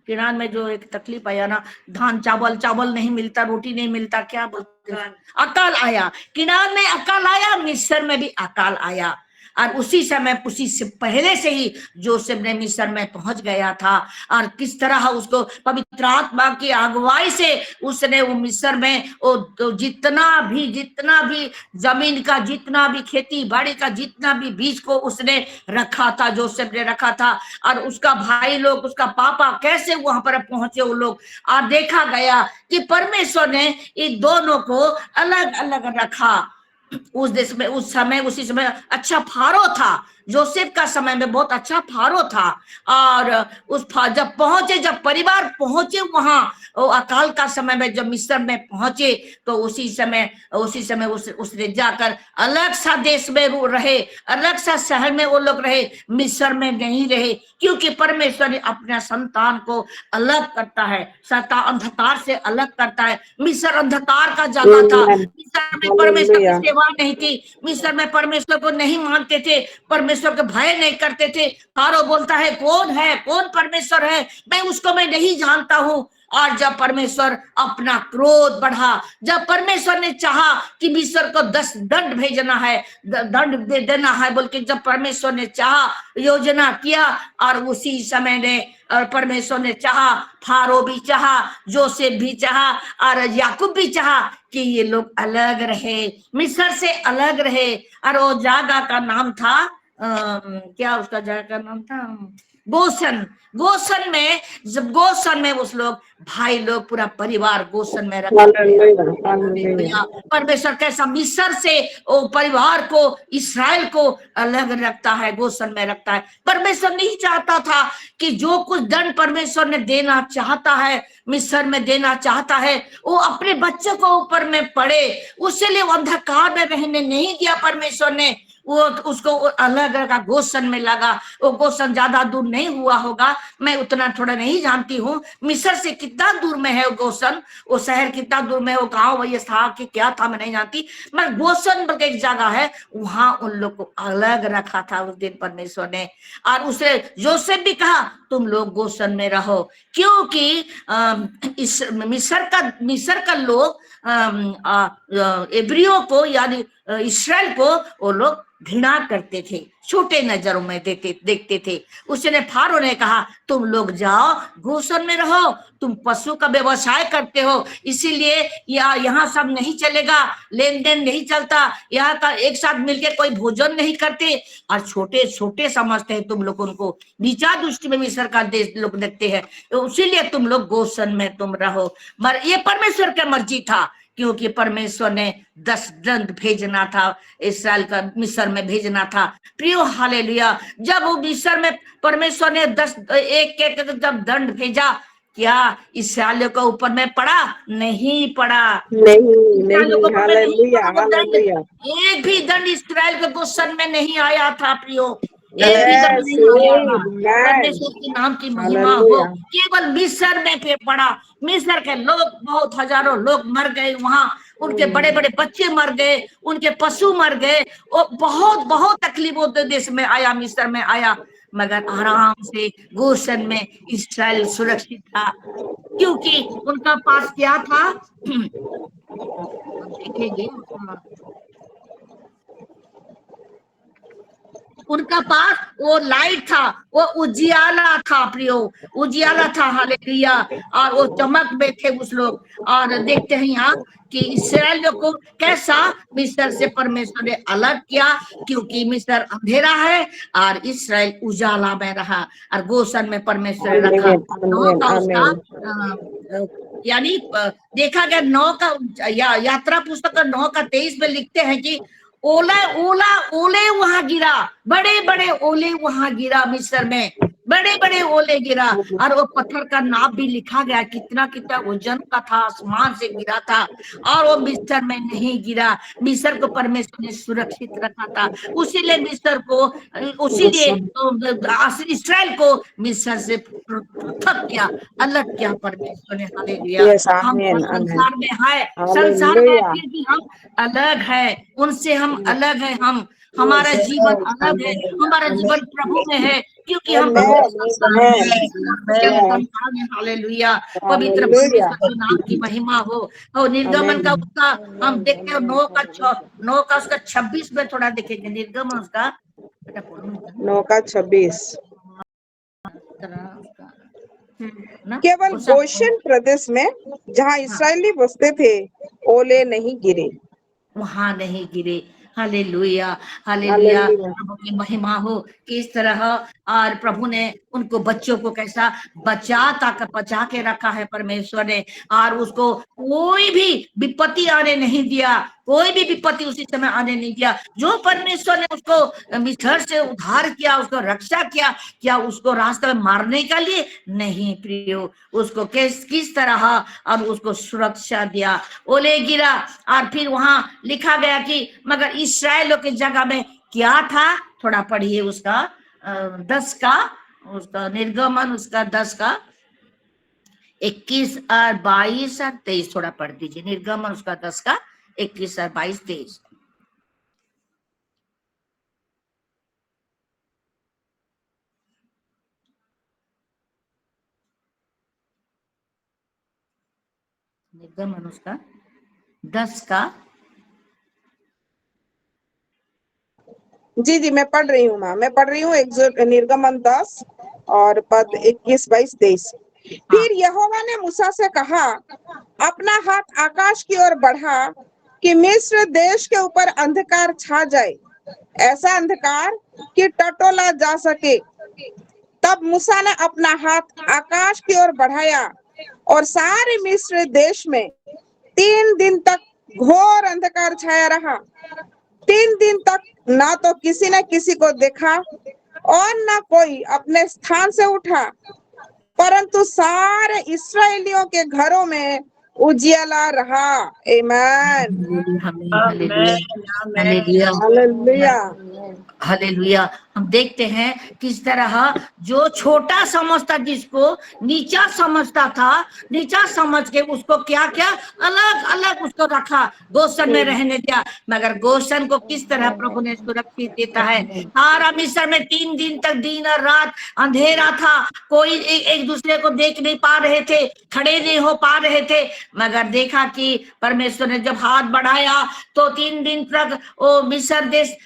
किनान में जो एक तकलीफ आया ना, धान चावल नहीं मिलता, रोटी नहीं मिलता, क्या बोलते हैं, अकाल आया। किनान में अकाल आया, मिस्र में भी अकाल आया। और उसी समय, उसी से पहले से ही जोसेफ ने मिस्र में पहुंच गया था। और किस तरह उसको पवित्र आत्मा की अगुवाई से उसने वो मिस्र में वो जितना भी जमीन का, जितना भी खेती बाड़ी का, जितना भी बीज को उसने रखा था, जोसेफ ने रखा था। और उसका भाई लोग, उसका पापा कैसे वहां पर पहुंचे वो लोग। और देखा गया कि परमेश्वर ने इन दोनों को अलग अलग रखा। उस देश में उस समय, उसी समय अच्छा फारो था। जोसेफ का समय में बहुत अच्छा फारो था। और जब परिवार पहुंचे वहां, अकाल का समय में जब मिस्र में पहुंचे, तो उसी समय उसने जाकर अलग सा देश में रहे, अलग सा शहर में वो लोग रहे, मिस्र में नहीं रहे। क्योंकि परमेश्वर ने अपने संतान को अलग करता है, सत्ता अंधकार से अलग करता है। मिस्र अंधकार का जगह था, मिस्र में परमेश्वर की सेवा नहीं थी, मिस्र में परमेश्वर को नहीं मानते थे, परमेश्वर के भय नहीं करते थे। फारो बोलता है कौन परमेश्वर है, मैं नहीं जानता हूँ। और जब परमेश्वर अपना क्रोध बढ़ा, जब परमेश्वर ने चाहा कि मिस्र को 10 दंड भेजना है, दंड दे देना है बोल के, जब परमेश्वर ने चाहा, योजना किया, और उसी समय ने और परमेश्वर ने चाहा, फारो भी चाहा, जोसेफ भी चाहा, और याकूब भी चाहा कि ये लोग अलग रहे, मिस्र से अलग रहे। और वो जगह का नाम था क्या, उसका जगह का नाम था गोसन में। जब गोसन में उस लोग भाई लोग, पूरा परिवार गोसन में रखा। परमेश्वर कैसा मिस्र से वो परिवार को, इस्राएल को अलग रखता है, गोसन में रखता है। परमेश्वर नहीं चाहता था कि जो कुछ दंड परमेश्वर ने देना चाहता है, मिस्र में देना चाहता है, वो अपने बच्चों को ऊपर में पड़े। उसके लिए अंधकार में रहने नहीं दिया परमेश्वर ने, वो उसको अलग रखा, गोसन में लगा। वो गोसन ज्यादा दूर नहीं हुआ होगा, मैं उतना थोड़ा नहीं जानती हूँ, मिस्र से कितना दूर में है वो गोसन, वो शहर कितना दूर में, वो गांव ये था कि क्या था मैं नहीं जानती, मगर गोसन बोल के एक जगह है, वहां उन लोग को अलग रखा था उस दिन परमेश्वर ने। और उसे जोसेफ भी कहा तुम लोग गोसन में रहो, क्योंकि इस मिस्र का लोग इब्रियों को यानी इस्राएल को वो लोग घृणा करते थे, छोटे नजरों में देखते थे। उसने फारो ने कहा तुम लोग जाओ गोसन में रहो, तुम पशु का व्यवसाय करते हो, इसीलिए यहाँ सब नहीं चलेगा, लेन देन नहीं चलता, यहाँ का एक साथ मिलके कोई भोजन नहीं करते, और छोटे छोटे समझते हैं तुम लोग उनको, नीचा दृष्टि में मिस्र का देश लोग देखते हैं, तो इसीलिए तुम लोग गोसन में तुम रहो। मगर ये परमेश्वर की मर्जी था, क्योंकि परमेश्वर ने 10 दंड भेजना था, इस्राएल का मिस्र में भेजना था। प्रियो हालेलुया, जब वो मिस्र में परमेश्वर ने 10 एक जब दंड भेजा, क्या इस्राएलियों के ऊपर में पड़ा? नहीं पड़ा, नहीं, हालेलुया। एक भी दंड इस्राएल के गोसन में नहीं आया था। प्रियो, एक भी दंड नहीं आया था। परमेश्वर के नाम की महिमा हो। केवल मिस्र में पे पड़ा, मिस्र के लोग, बहुत हजारों लोग मर गए वहां, उनके बड़े बड़े बच्चे मर गए, उनके पशु मर गए, और बहुत बहुत तकलीफ होते देश में आया, मिस्र में आया। मगर आराम से गोसन में इस्राएल सुरक्षित था, क्योंकि उनका पास क्या था, देखेंगे, उनका पास वो लाइट था, वो उजियाला था। प्रियो, उजियाला था, हालेलुया। और वो चमक में थे उस लोग। और देखते हैं यहाँ कि इस्राएल को कैसा मिस्र से परमेश्वर ने अलग किया, क्योंकि मिस्र अंधेरा है और इस्राएल उजाला में रहा, और गोसन में परमेश्वर ने रखा। यानी देखा गया 9 का यात्रा पुस्तक 9:23 में लिखते हैं कि ओले वहां गिरा, बड़े बड़े ओले वहां गिरा, मिस्र में बड़े बड़े ओले गिरा, और वो पत्थर का नाप भी लिखा गया, कितना कितना वजन का था, आसमान से गिरा था, और वो मिस्र में नहीं गिरा। मिस्र को परमेश्वर ने सुरक्षित रखा था, उसीलिए मिस्र को, उसीलिए इस्राएल को मिस्र से पृथक किया, अलग किया परमेश्वर ने। हालेलुया। यस, हम आमीन, आमीन, संसार में है, संसार में हालेलुया, फिर भी हम अलग है, उनसे हम अलग है, हमारा जीवन अलग है, हमारा जीवन प्रभु में है, क्योंकि हम प्रभु के संतान हैं, के संतान हैं। हालेलुया। पवित्र हालेलुया, परमेश्वर के नाम की महिमा हो। और निर्गमन का उसका हम देखते हैं 9 का उसका 26 में थोड़ा देखेंगे, निर्गमन उसका बेटा पढ़ो 9:26। ना, केवल गोशेन प्रदेश में जहाँ इसराइली बसते थे ओले नहीं गिरे, वहां नहीं गिरे। Hallelujah, hallelujah. हालेलुया, प्रभु की महिमा हो। किस तरह और प्रभु ने उनको बच्चों को कैसा बचा के रखा है परमेश्वर ने, और उसको कोई भी विपत्ति आने नहीं दिया, कोई भी विपत्ति उसी समय आने नहीं दिया। जो परमेश्वर ने उसको मिस्र से उद्धार किया, उसको रक्षा किया, क्या उसको रास्ते में मारने के लिए नहीं प्रियो, उसको किस तरह और उसको सुरक्षा दिया। ओले गिरा, और फिर वहां लिखा गया कि मगर इस्राएलियों की जगह में क्या था, थोड़ा पढ़िए उसका 10 का, उसका निर्गमन उसका 10 का 21 और 22 और 23 थोड़ा पढ़ दीजिए। निर्गमन उसका 10 का 21 और 22 23। निर्गमन उसका 10 का, जी जी मैं पढ़ रही हूँ माँ, मैं पढ़ रही हूँ निर्गमन 10 और पद 21, 22, 23। फिर यहोवा ने मूसा से कहा, अपना हाथ आकाश की ओर बढ़ा कि मिस्र देश के ऊपर अंधकार छा जाए, ऐसा अंधकार कि टटोला जा सके। तब मूसा ने अपना हाथ आकाश की ओर बढ़ाया और सारे मिस्र देश में 3 दिन तक घोर अंधकार छाया रहा। 3 दिन तक ना तो किसी ने किसी को देखा और न कोई अपने स्थान से उठा, परंतु सारे इस्राएलियों के घरों में उजियाला रहा। आमीन, हालेलुया, हालेलुया, हालेलुया। हम देखते हैं किस तरह जो छोटा समझता, जिसको नीचा समझता था, नीचा समझ के उसको क्या क्या अलग अलग उसको रखा, गोशन में रहने दिया, मगर गोशन को किस तरह प्रभु ने सुरक्षित देता है। सारा मिस्र में 3 दिन तक दिन और रात अंधेरा था, कोई एक दूसरे को देख नहीं पा रहे थे, खड़े नहीं हो पा रहे थे, मगर देखा कि परमेश्वर ने जब हाथ बढ़ाया तो 3 दिन तक वो मिस्र देश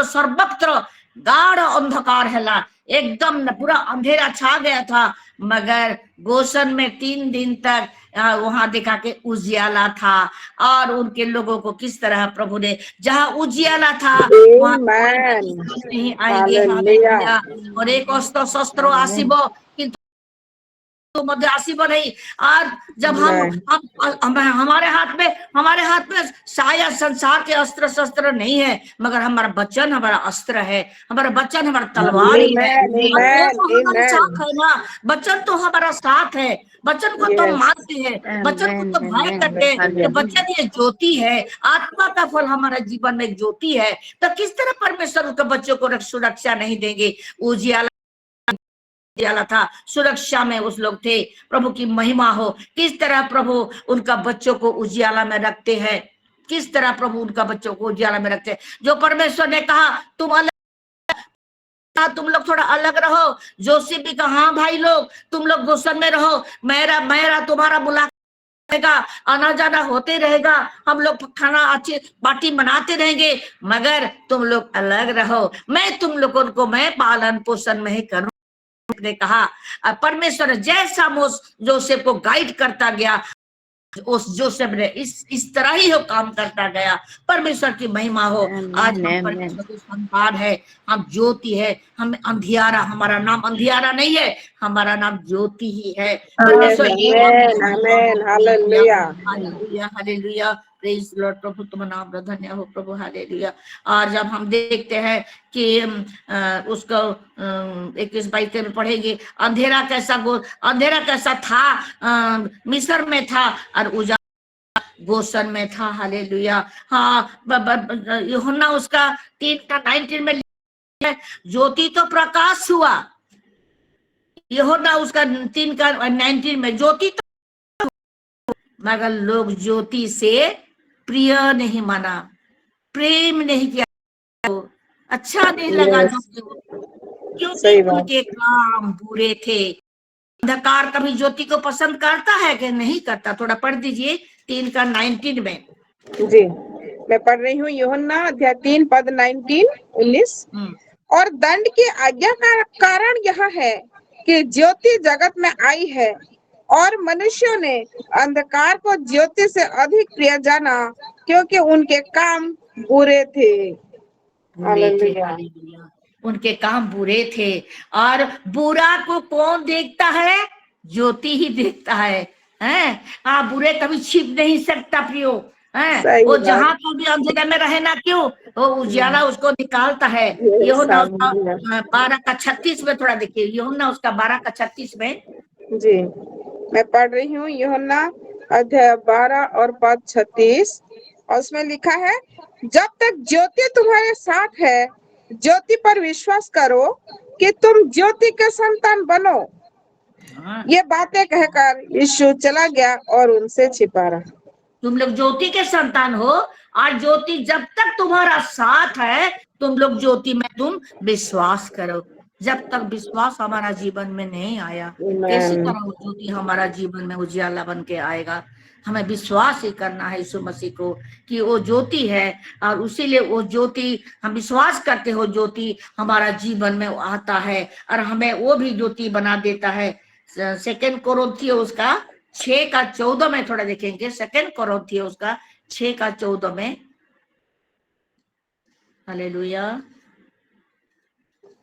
सर्वत्र गाढ़ अंधकार हैला, एकदम पूरा अंधेरा छा गया था, मगर गोशन में 3 दिन तक वहां देखा के उजियाला था, और उनके लोगों को किस तरह प्रभु ने, जहां उजियाला था वहां नहीं आएंगे। हालेलुया। और एक अस्त्र शस्त्र आसिबो किंतु मध्य आसिब नहीं। और जब हम हमारे हाथ में शायद संसार के अस्त्र शस्त्र नहीं है, मगर हमारा वचन हमारा अस्त्र है, हमारा वचन हमारा तलवार ही है। वो तो हमारे साथ है ना, वचन तो हमारा साथ है, वचन को तो मानते हैं, वचन को तो भय करते हैं। वचन ये ज्योति है, आत्मा का फल हमारा जीवन में ज्योति है। तो किस तरह परमेश्वर उसके बच्चों को सुरक्षा नहीं देंगे। उजियाला था, सुरक्षा में उस लोग थे। प्रभु की महिमा हो। किस तरह प्रभु उनका बच्चों को उजियाला में रखते हैं, किस तरह प्रभु उनका बच्चों को उजियाला में रखते हैं। जो परमेश्वर ने कहा तुम लोग थोड़ा अलग रहो, जोशी भी कहा हाँ भाई लोग तुम लोग गोशन में रहो, मेरा तुम्हारा मुलाकात, आना जाना होते रहेगा, हम लोग खाना अच्छी पार्टी मनाते रहेंगे, मगर तुम लोग अलग रहो, मैं तुम लोगों को मैं पालन पोषण में ही करूं ने कहा। परमेश्वर जैसा जोसेफ को गाइड करता गया, उस जोसेफ ने इस तरह ही वो काम करता गया। परमेश्वर की महिमा हो। आज हम परमेश्वर की संतान है, हम ज्योति है, हम अंधियारा, हमारा नाम अंधियारा नहीं है, हमारा नाम ज्योति ही है। परमेश्वर amen amen hallelujah hallelujah hallelujah. Praise lord. प्रभु तुम नाम धन्य हो प्रभु, हालेलुया। और जब हम देखते हैं कि उसको 21-22 में पढ़ेंगे, अंधेरा कैसा था, मिस्र में था, और उजाला गोशन में था। हालेलुया। हाँ, यूहन्ना उसका 3:19 में लिखा है, ज्योति तो प्रकाश हुआ। यूहन्ना उसका 3:19 में, ज्योति तो, मगर लोग ज्योति से प्रिय नहीं माना, प्रेम नहीं किया, अच्छा नहीं लगा यस क्योंकि सही बात उनके काम बुरे थे। अंधकार कभी ज्योति को पसंद करता है कि नहीं करता? थोड़ा पढ़ दीजिए 3:19 में। जी, मैं पढ़ रही हूँ यूहन्ना अध्याय 3 पद 19-19। और दंड की आज्ञा का कारण यह है कि ज्योति जगत में आई है और मनुष्यों ने अंधकार को ज्योति से अधिक प्रिय जाना, क्योंकि उनके काम बुरे थे। हालेलुया। हालेलुया। उनके काम बुरे थे, और बुरा को कौन देखता है? ज्योति ही देखता है। हाँ, बुरे कभी छिप नहीं सकता प्रियो। सही वो बात। जहां को भी अंधेरे में रहे ना क्यों, वो उजाला उसको निकालता है। यस, यूहन्ना उसका हालेलुया। 12:36 में थोड़ा देखिए, यूहन्ना उसका 12:36 में। जी, मैं पढ़ रही हूँ यूहन्ना अध्याय 12 और पद 36, और उसमें लिखा है, जब तक ज्योति तुम्हारे साथ है, ज्योति पर विश्वास करो कि तुम ज्योति के संतान बनो। हाँ, ये बातें कहकर यीशु चला गया और उनसे छिपा रहा। तुम लोग ज्योति के संतान हो, और ज्योति जब तक तुम्हारा साथ है, तुम लोग ज्योति में तुम विश्वास करो। जब तक विश्वास हमारा जीवन में नहीं आया, कैसी तरह वो ज्योति हमारा जीवन में उजियाला बन के आएगा? हमें विश्वास ही करना है यीशु मसीह को कि वो ज्योति है, और उसीलिए वो ज्योति, हम विश्वास करते हो, ज्योति हमारा जीवन में आता है और हमें वो भी ज्योति बना देता है। 2 कोरिन्थियों उसका 6:14 में थोड़ा देखेंगे। 2 कोरिन्थियों उसका 6:14 में। हालेलुया।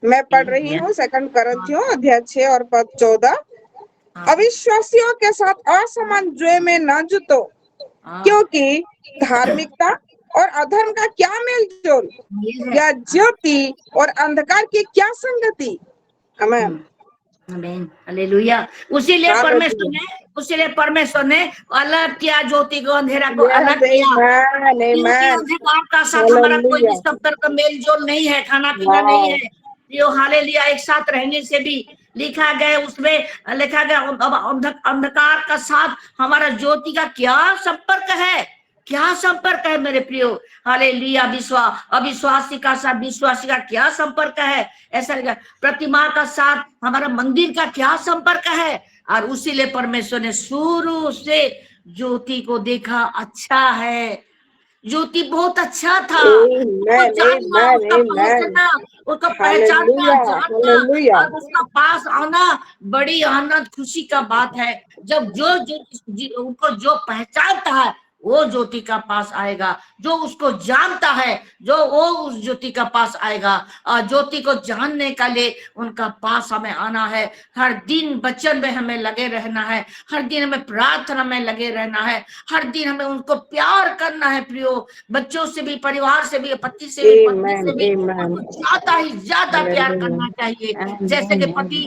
मैं पढ़ रही हूँ 2 कोरिन्थियों अध्याय 6 और पद 14। अविश्वासियों के साथ असमंजस में न जुटो, क्योंकि धार्मिकता और अधर्म का क्या मेल जोल, या ज्योति और अंधकार की क्या संगति। आमीन आमीन हालेलुया। उसीलिए परमेश्वर ने अलग किया, ज्योति को अंधेरा को अलग किया, क्योंकि अंधकार का साथ हमारा कोई भी संपर्क मेल जोल नहीं है, खाना पीना नहीं है। यो हालेलुया। एक साथ रहने से भी लिखा गया, उसमें लिखा गया, अंधकार का साथ हमारा ज्योति का क्या संपर्क है? क्या संपर्क है मेरे प्रियो? हालेलुया। अविश्वासी का साथ विश्वासी का क्या संपर्क है? ऐसा लिखा। प्रतिमा का साथ हमारा मंदिर का क्या संपर्क है? और उसीलिए परमेश्वर ने शुरू से ज्योति को देखा अच्छा है। ज्योति बहुत अच्छा था, उसको जानना, उसका पहुंचना, उसका पहचानना, जानना और उसका पास आना बड़ी आनंद खुशी का बात है। जब जो उनको जो पहचानता है वो ज्योति का पास आएगा, जो उसको जानता है जो वो उस ज्योति का पास आएगा। और ज्योति को जानने के लिए उनका पास हमें आना है। हर दिन वचन में हमें लगे रहना है, हर दिन हमें प्रार्थना में लगे रहना है, हर दिन हमें उनको प्यार करना है प्रियो। बच्चों से भी, परिवार से भी, पति से भी, पत्नी से भी उनको ज्यादा ही ज्यादा प्यार करना चाहिए। जैसे कि पति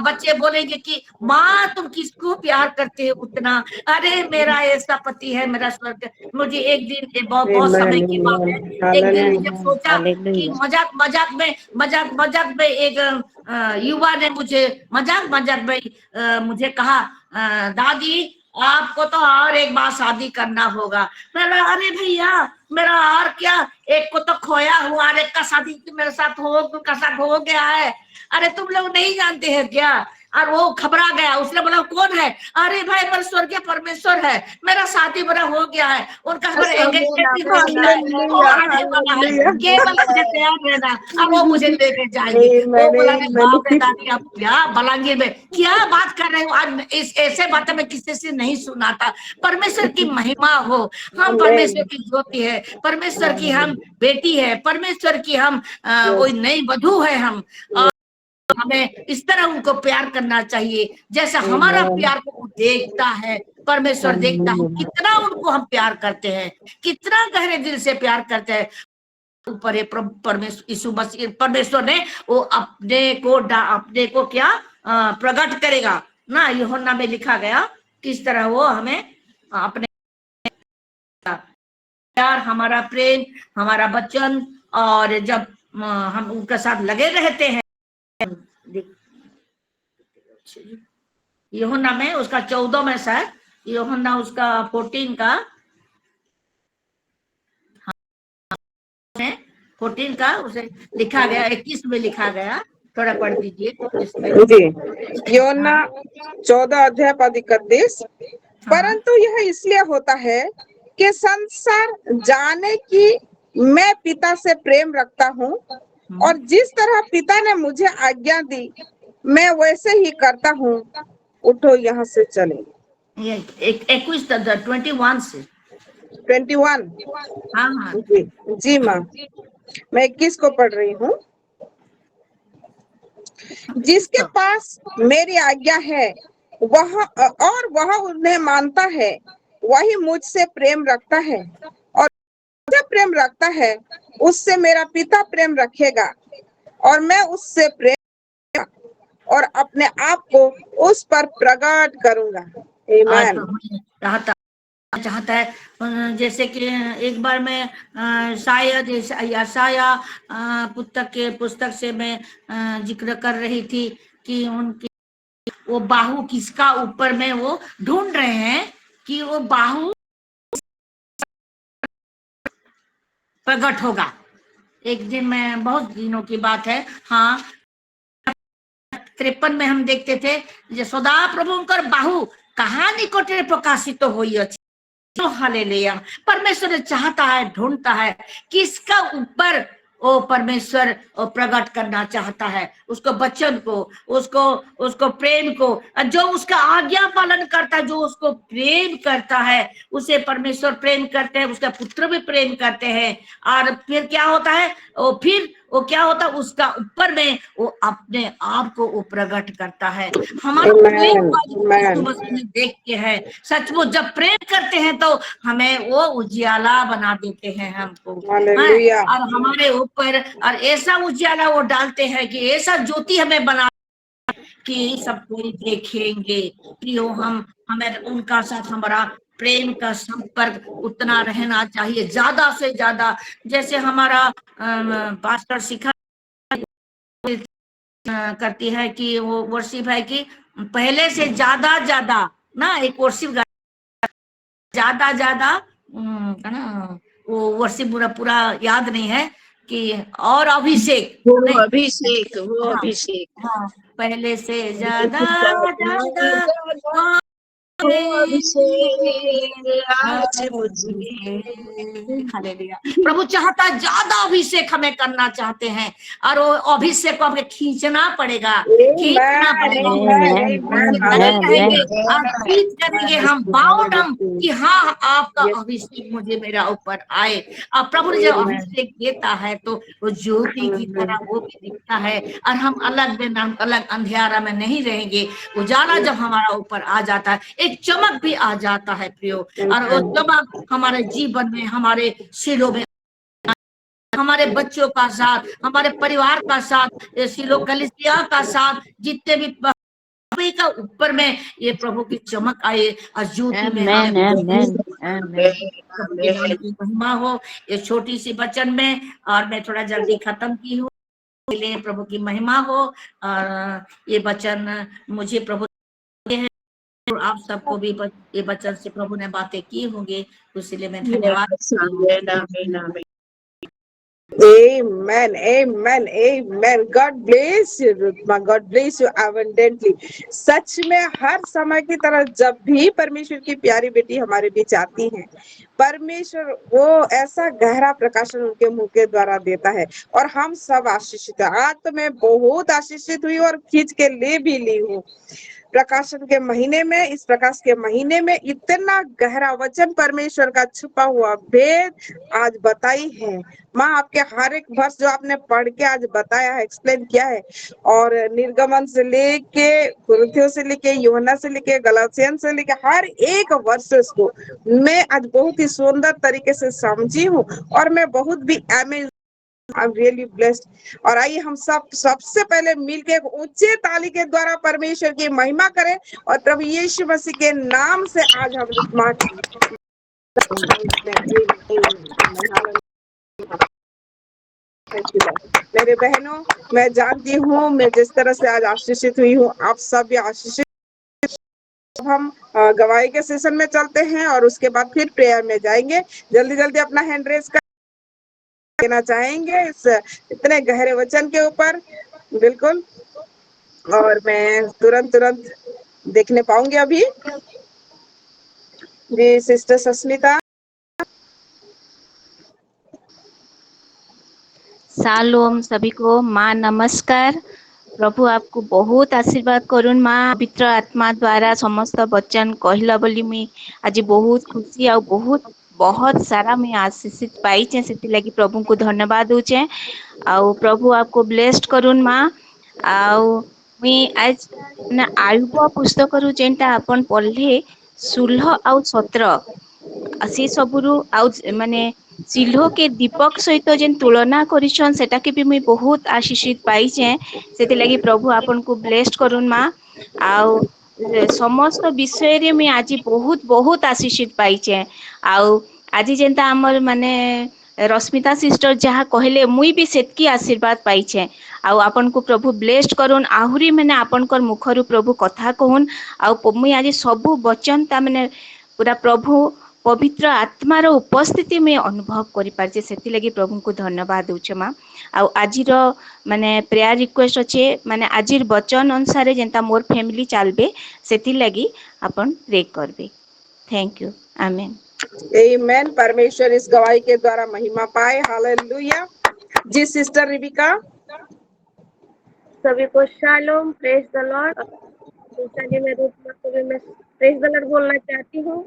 बच्चे बोलेंगे कि माँ तुम किसको प्यार करते हो उतना, अरे मेरा ऐसा पति है, मेरा स्वर्ग। मुझे एक दिन, बहुत समय की बात है, एक दिन जब सोचा कि मजाक में एक युवा ने मुझे मजाक में मुझे कहा, दादी आपको तो और एक बार शादी करना होगा। मैं अरे भैया मेरा और क्या, एक को तो खोया हुआ, एक का शादी मेरे साथ हो गया है। अरे तुम लोग नहीं जानते हैं क्या, और वो घबरा गया, उसने बोला कौन है? अरे भाई मेरा स्वर्गीय परमेश्वर है, मेरा शादी बड़ा हो गया है, उनका हमारा एंगेजमेंट भी हो गया है, वो हालेलुया, आने वाला है, हालेलुया। केवल मुझे तैयार रहना। अब वो मुझे लेके जाएंगे। वो आमेन, बोला नहीं बाप रे आमेन। दादी आप क्या बलांगीर में क्या बात कर रहे हो, आज इस ऐसे बातें मैं किसी से नहीं सुना था। परमेश्वर की महिमा हो, हम परमेश्वर की ज्योति है, परमेश्वर की हम बेटी है, परमेश्वर की हम वो नई वधू है हम। हमें इस तरह उनको प्यार करना चाहिए जैसे हमारा प्यार को वो देखता है, परमेश्वर देखता है कितना उनको हम प्यार करते हैं, कितना गहरे दिल से प्यार करते हैं। ऊपर है परमेश्वर यीशु मसीह, परमेश्वर ने वो अपने को क्या प्रकट करेगा ना। यूहन्ना में लिखा गया किस तरह वो हमें अपने प्यार, हमारा प्रेम, हमारा वचन, और जब हम उनके साथ लगे रहते हैं। यूहन्ना में उसका 14 में शायद, यूहन्ना उसका 14 का 14 का उसे लिखा गया, 21 में लिखा गया, थोड़ा पढ़ दीजिए जी। योना 14 अध्याय पद 31। परंतु यह इसलिए होता है कि संसार जाने की मैं पिता से प्रेम रखता हूँ, और जिस तरह पिता ने मुझे आज्ञा दी मैं वैसे ही करता हूँ। उठो यहाँ से चले। 21 21 से 21। हाँ जी माँ, मैं 21 को पढ़ रही हूँ। जिसके पास मेरी आज्ञा है वह उन्हें मानता है, वही मुझसे प्रेम रखता है, और मुझसे प्रेम रखता है उससे मेरा पिता प्रेम रखेगा, और मैं उससे प्रेम और अपने आप को उस पर प्रकट करूंगा। आमीन। चाहता है जैसे कि एक बार मैं शायद यशाया पुस्तक से मैं जिक्र कर रही थी कि उनके वो बाहु किसका ऊपर में वो ढूंढ रहे हैं कि वो बाहु प्रकट होगा एक दिन। में बहुत दिनों की बात है, हाँ 53 में हम देखते थे यशोदा प्रभुंकर बाहु कहाँ निकटे प्रकाशित तो हुई अच्छी। हालेलुया। परमेश्वर चाहता है, ढूंढता है किसका ऊपर वो परमेश्वर प्रकट करना चाहता है, उसको वचन को, उसको प्रेम को। जो उसका आज्ञा पालन करता है, जो उसको प्रेम करता है उसे परमेश्वर प्रेम करते हैं, उसका पुत्र भी प्रेम करते हैं। और फिर क्या होता है, वो क्या होता है, उसका ऊपर में वो अपने आप को वो प्रकट करता है। हमारा प्रेम यीशु मसीह में देखते हैं। सचमुच जब प्रेम करते हैं तो हमें वो उजियाला बना देते हैं हमको, और हमारे ऊपर और ऐसा उजियाला वो डालते हैं कि ऐसा ज्योति हमें बना कि सब कोई देखेंगे। प्रियो हमें उनका साथ हमारा प्रेम का संपर्क उतना रहना चाहिए, ज्यादा से ज्यादा। जैसे हमारा पास्टर सिखा करती है कि वो वर्शिप है कि पहले से ज्यादा ना, एक वर्शिप ज्यादा ना, वो वर्शिप पूरा याद नहीं है कि, और अभिषेक वो अभिषेक, वो अभिषेक, हाँ पहले से ज्यादा प्रभु चाहता है ज्यादा अभिषेक हमें करना चाहते हैं, और वो अभिषेक को हमें खींचना पड़ेगा करेंगे हम बाउंड हम कि हाँ आपका अभिषेक मुझे मेरा ऊपर आए। अब प्रभु ने जब अभिषेक देता है तो वो ज्योति की तरह वो भी दिखता है, और हम अलग अंधेरा में नहीं रहेंगे। उजाला जब हमारा ऊपर आ जाता है, एक चमक भी आ जाता है प्रियो, और वो चमक हमारे जीवन में, हमारे सिरों में, हमारे बच्चों का साथ, हमारे परिवार का साथ, सिलो कलीसिया का साथ, जितने भी का ऊपर में ये प्रभु की चमक आए, और ज्योति में महिमा हो। ये छोटी सी वचन में, और मैं थोड़ा जल्दी खत्म की हूँ, प्रभु की महिमा हो। और ये वचन मुझे प्रभु है, और आप सबको भी ये वचन से प्रभु ने बातें की होंगी, इसलिए मैं धन्यवाद। Amen, amen, amen. God bless you, Ruthma. God bless you abundantly. सच में हर समय की तरह जब भी परमेश्वर की प्यारी बेटी हमारे बीच आती हैं, परमेश्वर वो ऐसा गहरा प्रकाशन उनके मुंह के द्वारा देता है और हम सब आशीषित हैं। आज तो मैं बहुत आशीषित हुई और खींच के ले भी ली हूँ। प्रकाशन के महीने में, इस प्रकाश के महीने में इतना गहरा वचन परमेश्वर का छुपा हुआ भेद आज बताई है। माँ आपके हर एक वर्ष जो आपने पढ़ के आज बताया है, एक्सप्लेन किया है, और निर्गमन से लेके कुरिन्थियों से लेके यूहन्ना से लेके गलातियन से लेके हर एक वर्ष को मैं आज बहुत ही सुंदर तरीके से समझी हूँ और मैं बहुत भी amaze I am really blessed. और आइए हम सब सबसे पहले मिलके एक ऊंचे ताली के द्वारा परमेश्वर की महिमा करें और प्रभु यीशु मसीह के नाम से आज हम मेरे बहनों, मैं जानती हूँ मैं जिस तरह से आज आशीषित हुई हूँ, आप सब भी आशीषित। हम गवाही के सेशन में चलते हैं और उसके बाद फिर प्रेयर में जाएंगे। जल्दी जल्दी अपना हैंड रेज कर देना चाहेंगे इस इतने गहरे वचन के ऊपर, बिल्कुल। और मैं तुरंत देखने पाऊंगी अभी जी सिस्टर सस्मिता। शालोम सभी को। माँ नमस्कार। प्रभु आपको बहुत आशीर्वाद करुन माँ। पवित्र आत्मा द्वारा समस्त वचन कहला बोली मुई आज बहुत खुशी आ बहुत सारा मुई आशीषित पाइचे, से लगी प्रभु को धन्यवाद दूचे। आउ प्रभु आपको ब्लेस्ड करुन माँ। आउ मुई आज ना आयुब पुस्तक रु जेनटा अपन पढ़ले 16 आउ 17 से सबुरु आउ माने सिल्हो के दीपक सहित जेन तुलना करिछन सेटा के भी मुई बहुत आशीषित पाइचे, सेति लगी प्रभु आपन को ब्लेस्ड करुन माँ। आउ समस्त विषय रे मुई आज बहुत आशीषित पाइचे। आउ आज जेनता हमर माने रश्मिता सिस्टर जहाँ कहले मुई भी सेतकी आशीर्वाद पाइचे। आउ आपन को प्रभु ब्लेस्ड करुन। आहुरी मैंने आपनकर मुखरु प्रभु कथा कहून। आउ मुई आज सबु वचन ता माने पूरा प्रभु पवित्र आत्मार उपस्थिति में अनुभव करि पारजे, सेति लगी प्रभु को धन्यवाद दूचे माँ। आउ आजिर माने प्रेयर रिक्वेस्ट अच्छे माने आजिर वचन अनुसार जेंता मोर फैमिली चलबे सेति लगी अपन प्रे करबे। Thank you. आमेन। आमेन। परमेश्वर इस गवाही के द्वारा महिमा पाए। हालेलुया। जी सिस्टर रिबिका। सभी को शालोम, प्रेज द लॉर्ड। मैं प्रेज द लॉर्ड बोलना चाहती हूँ।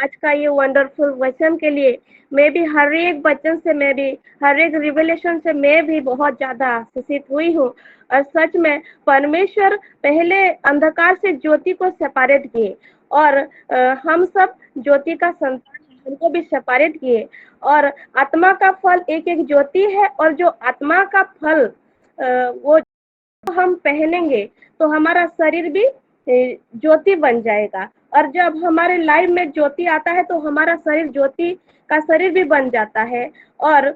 आज का ये वंडरफुल वचन के लिए मैं भी हर एक वचन से, मैं भी हर एक रिवलेशन से मैं भी बहुत ज्यादा आशीषित हुई हूँ। और सच में परमेश्वर पहले अंधकार से ज्योति को सेपरेट किए और हम सब ज्योति का संतान, हमको भी सेपरेट किए। और आत्मा का फल एक एक ज्योति है और जो आत्मा का फल वो हम पहनेंगे तो हमारा शरीर भी ज्योति बन जाएगा। और जब हमारे लाइफ में ज्योति आता है तो हमारा शरीर ज्योति का शरीर भी बन जाता है। और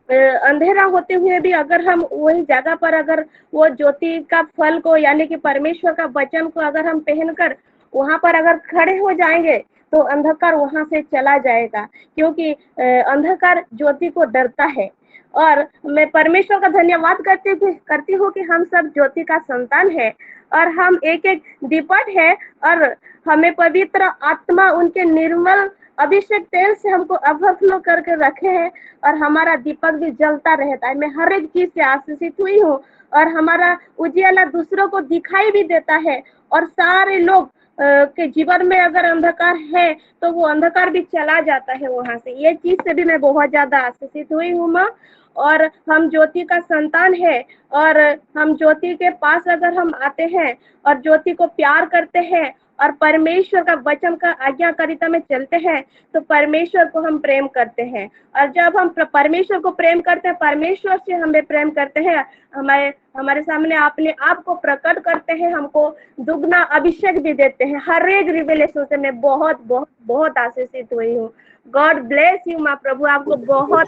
अंधेरा होते हुए भी अगर हम वही जगह पर अगर वो ज्योति का फल को यानी कि परमेश्वर का वचन को अगर हम पहनकर वहां पर अगर खड़े हो जाएंगे तो अंधकार वहां से चला जाएगा, क्योंकि अंधकार ज्योति को डरता है। और मैं परमेश्वर का धन्यवाद करती हूँ कि हम सब ज्योति का संतान है और हम एक एक दीपक है और हमें पवित्र आत्मा उनके निर्मल अभिषेक तेल से हमको अभ्यर्थ करके रखे हैं और हमारा दीपक भी जलता रहता है। मैं हर एक चीज से आशीषित हुई हूँ और हमारा उजियाला दूसरों को दिखाई भी देता है। और सारे लोग के जीवन में अगर अंधकार है तो वो अंधकार भी चला जाता है वहां से। ये चीज से भी मैं बहुत ज्यादा आशीषित हुई हूँ माँ। और हम ज्योति का संतान है और हम ज्योति के पास अगर हम आते हैं और ज्योति को प्यार करते हैं और परमेश्वर का वचन का आज्ञाकारिता में चलते हैं तो परमेश्वर को हम प्रेम करते हैं। और जब हम परमेश्वर को प्रेम करते हैं, परमेश्वर से हमें प्रेम करते हैं, हमारे सामने अपने आप को प्रकट करते हैं, हमको दुगना अभिषेक भी देते हैं। हर एक रिवेलेशन से मैं बहुत बहुत बहुत आशीषित हुई हूँ। गॉड ब्लेस यू माँ। प्रभु आपको बहुत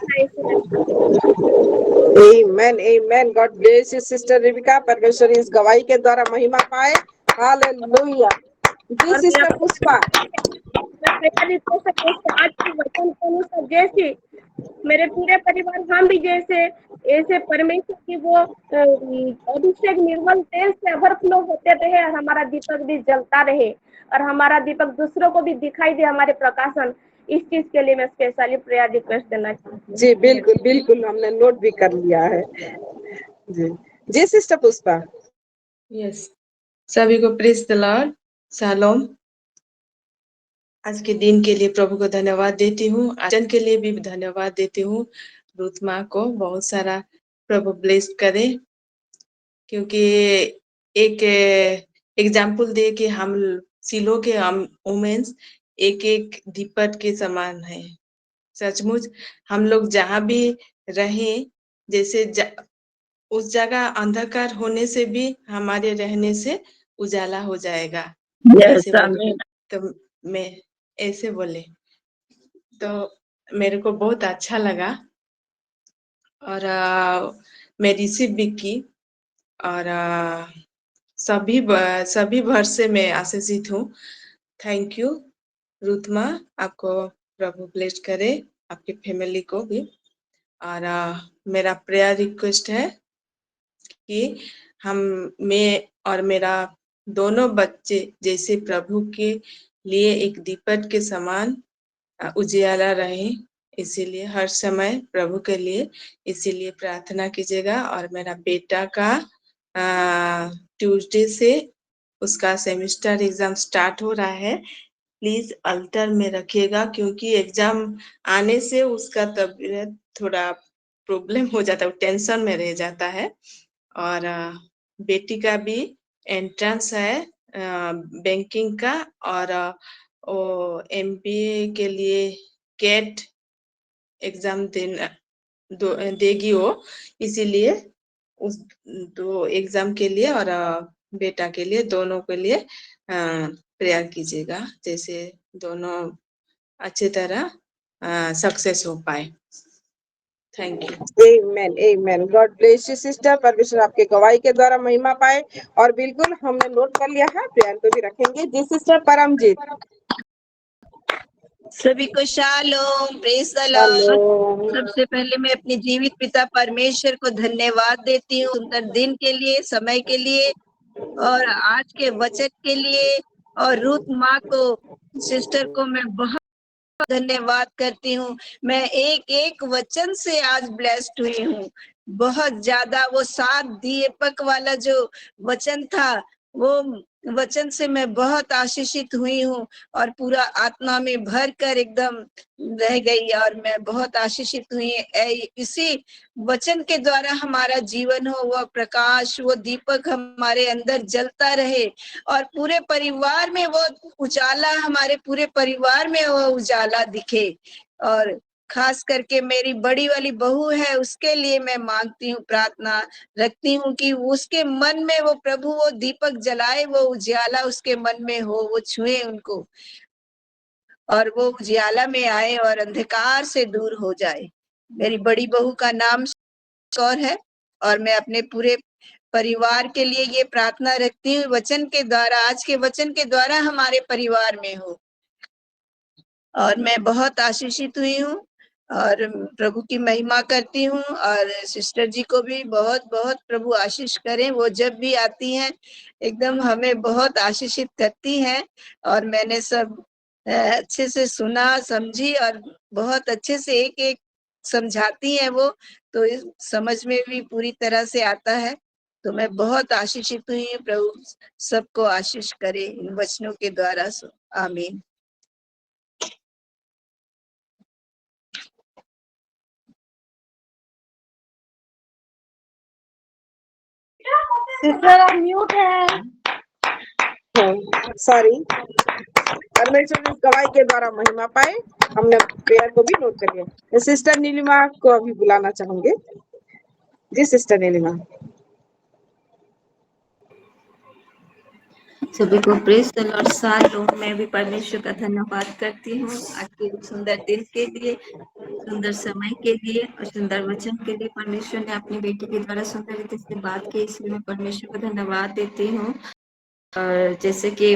amen amen. God bless you sister Rebecca. परमेश्वर इस गवाही के द्वारा महिमा पाए। हालेलुया। जी सिस्टर पुष्पा। मैं प्रेयर रिक्वेस्ट करती हूँ आज के वचन के अनुसार जैसे मेरे पूरे परिवार हम भी जैसे ऐसे परमेश्वर की वो अभिषेक निर्मल तेल से ओवरफ्लो होते रहे और हमारा दीपक भी जलता रहे और हमारा दीपक दूसरों को भी दिखाई दे, हमारे प्रकाशन। इस चीज के लिए मैं स्पेशली प्रेयर रिक्वेस्ट देना चाहती हूँ। जी बिल्कुल बिल्कुल, हमने नोट भी कर लिया है। जी जी सिस्टर पुष्पा। यस, सभी को प्रेज द लॉर्ड, शालोम। आज के दिन के लिए प्रभु को धन्यवाद देती हूँ, आचरण के लिए भी धन्यवाद देती हूँ। रुथ माँ को बहुत सारा प्रभु ब्लेस करे, क्योंकि एक एग्जाम्पल दे कि हम सिलो के वुमेन्स एक एक दीपक के समान है। सचमुच हम लोग जहाँ भी रहे, जैसे उस जगह अंधकार होने से भी हमारे रहने से उजाला हो जाएगा, ऐसे बोले। तो मैं ऐसे बोले तो मेरे को बहुत अच्छा लगा और मैं रिसीव भी की और सभी भर से मैं आशीषित हूँ। थैंक यू रुथ माँ, आपको प्रभु ब्लेस करे, आपकी फैमिली को भी। और मेरा प्रेयर रिक्वेस्ट है कि मैं और मेरा दोनों बच्चे जैसे प्रभु के लिए एक दीपक के समान उजियाला रहे, इसीलिए हर समय प्रभु के लिए इसीलिए प्रार्थना कीजिएगा। और मेरा बेटा का ट्यूसडे से उसका सेमेस्टर एग्जाम स्टार्ट हो रहा है, प्लीज अल्टर में रखिएगा, क्योंकि एग्जाम आने से उसका तबीयत थोड़ा प्रॉब्लम हो जाता है, टेंशन में रह जाता है। और बेटी का भी एंट्रेंस है बैंकिंग का, और वो MBA के लिए कैट एग्जाम देगी वो, इसीलिए उस दो एग्जाम के लिए और बेटा के लिए, दोनों के लिए प्रेयर कीजिएगा, जैसे दोनों अच्छी तरह सक्सेस हो पाए। Thank you. Amen amen. God bless you sister, परमेश्वर आपके गवाही के द्वारा महिमा पाए। और बिल्कुल हमने नोट कर लिया है, प्रेयर को भी रखेंगे। जी सिस्टर परमजीत। सभी को शालोम, प्रेज द लॉर्ड। हेलो। सबसे पहले मैं अपने जीवित पिता परमेश्वर को धन्यवाद देती हूँ सुंदर दिन के लिए, समय के लिए और आज के वचन के लिए। और रूथ माँ को, सिस्टर को मैं बहुत धन्यवाद करती हूँ। मैं एक एक वचन से आज ब्लेस्ड हुई हूँ, बहुत ज्यादा। वो 7 दीपक वाला जो वचन था, वो वचन से मैं बहुत आशीषित हुई हूँ और पूरा आत्मा में भर कर एकदम रह गई और मैं बहुत आशीषित हुई। इसी वचन के द्वारा हमारा जीवन हो, वो प्रकाश, वो दीपक हमारे अंदर जलता रहे और पूरे परिवार में वो उजाला, हमारे पूरे परिवार में वो उजाला दिखे। और खास करके मेरी बड़ी वाली बहू है, उसके लिए मैं मांगती हूँ, प्रार्थना रखती हूँ कि उसके मन में वो प्रभु वो दीपक जलाए, वो उजियाला उसके मन में हो, वो छुए उनको और वो उजियाला में आए और अंधकार से दूर हो जाए। मेरी बड़ी बहू का नाम कौर है और मैं अपने पूरे परिवार के लिए ये प्रार्थना रखती हूँ, वचन के द्वारा, आज के वचन के द्वारा हमारे परिवार में हो। और मैं बहुत आशीषित हुई हूँ और प्रभु की महिमा करती हूँ। और सिस्टर जी को भी बहुत बहुत प्रभु आशीष करें, वो जब भी आती हैं एकदम हमें बहुत आशीषित करती हैं और मैंने सब अच्छे से सुना, समझी और बहुत अच्छे से एक एक समझाती हैं वो, तो इस समझ में भी पूरी तरह से आता है। तो मैं बहुत आशीषित हुई हूँ, प्रभु सबको आशीष करे इन वचनों के द्वारा। आमीन। सिस्टर आप म्यूट है। सॉरी। परमेश्वर इस गवाही के द्वारा महिमा पाए। हमने प्रेयर को भी नोट कर लिया। सिस्टर नीलिमा को अभी बुलाना चाहूंगे। जी सिस्टर नीलिमा। सभी को प्रेज द लॉर्ड। शालोम। मैं भी परमेश्वर का धन्यवाद करती हूँ आज के सुंदर दिन के लिए, सुंदर समय के लिए और सुंदर वचन के लिए। परमेश्वर ने अपनी बेटी के द्वारा सुंदर रीति से बात की, इसलिए मैं परमेश्वर को धन्यवाद देती हूँ। और जैसे कि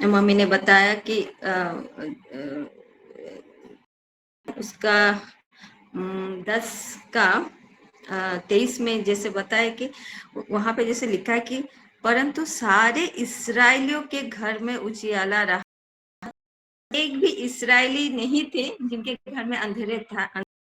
मम्मी ने बताया कि उसका 10 का 23 में जैसे बताया कि वहां पे जैसे लिखा है कि परंतु सारे इस्राएलियों के घर में उजियाला रहा, एक भी इस्राएली नहीं थे जिनके घर में अंधेरे था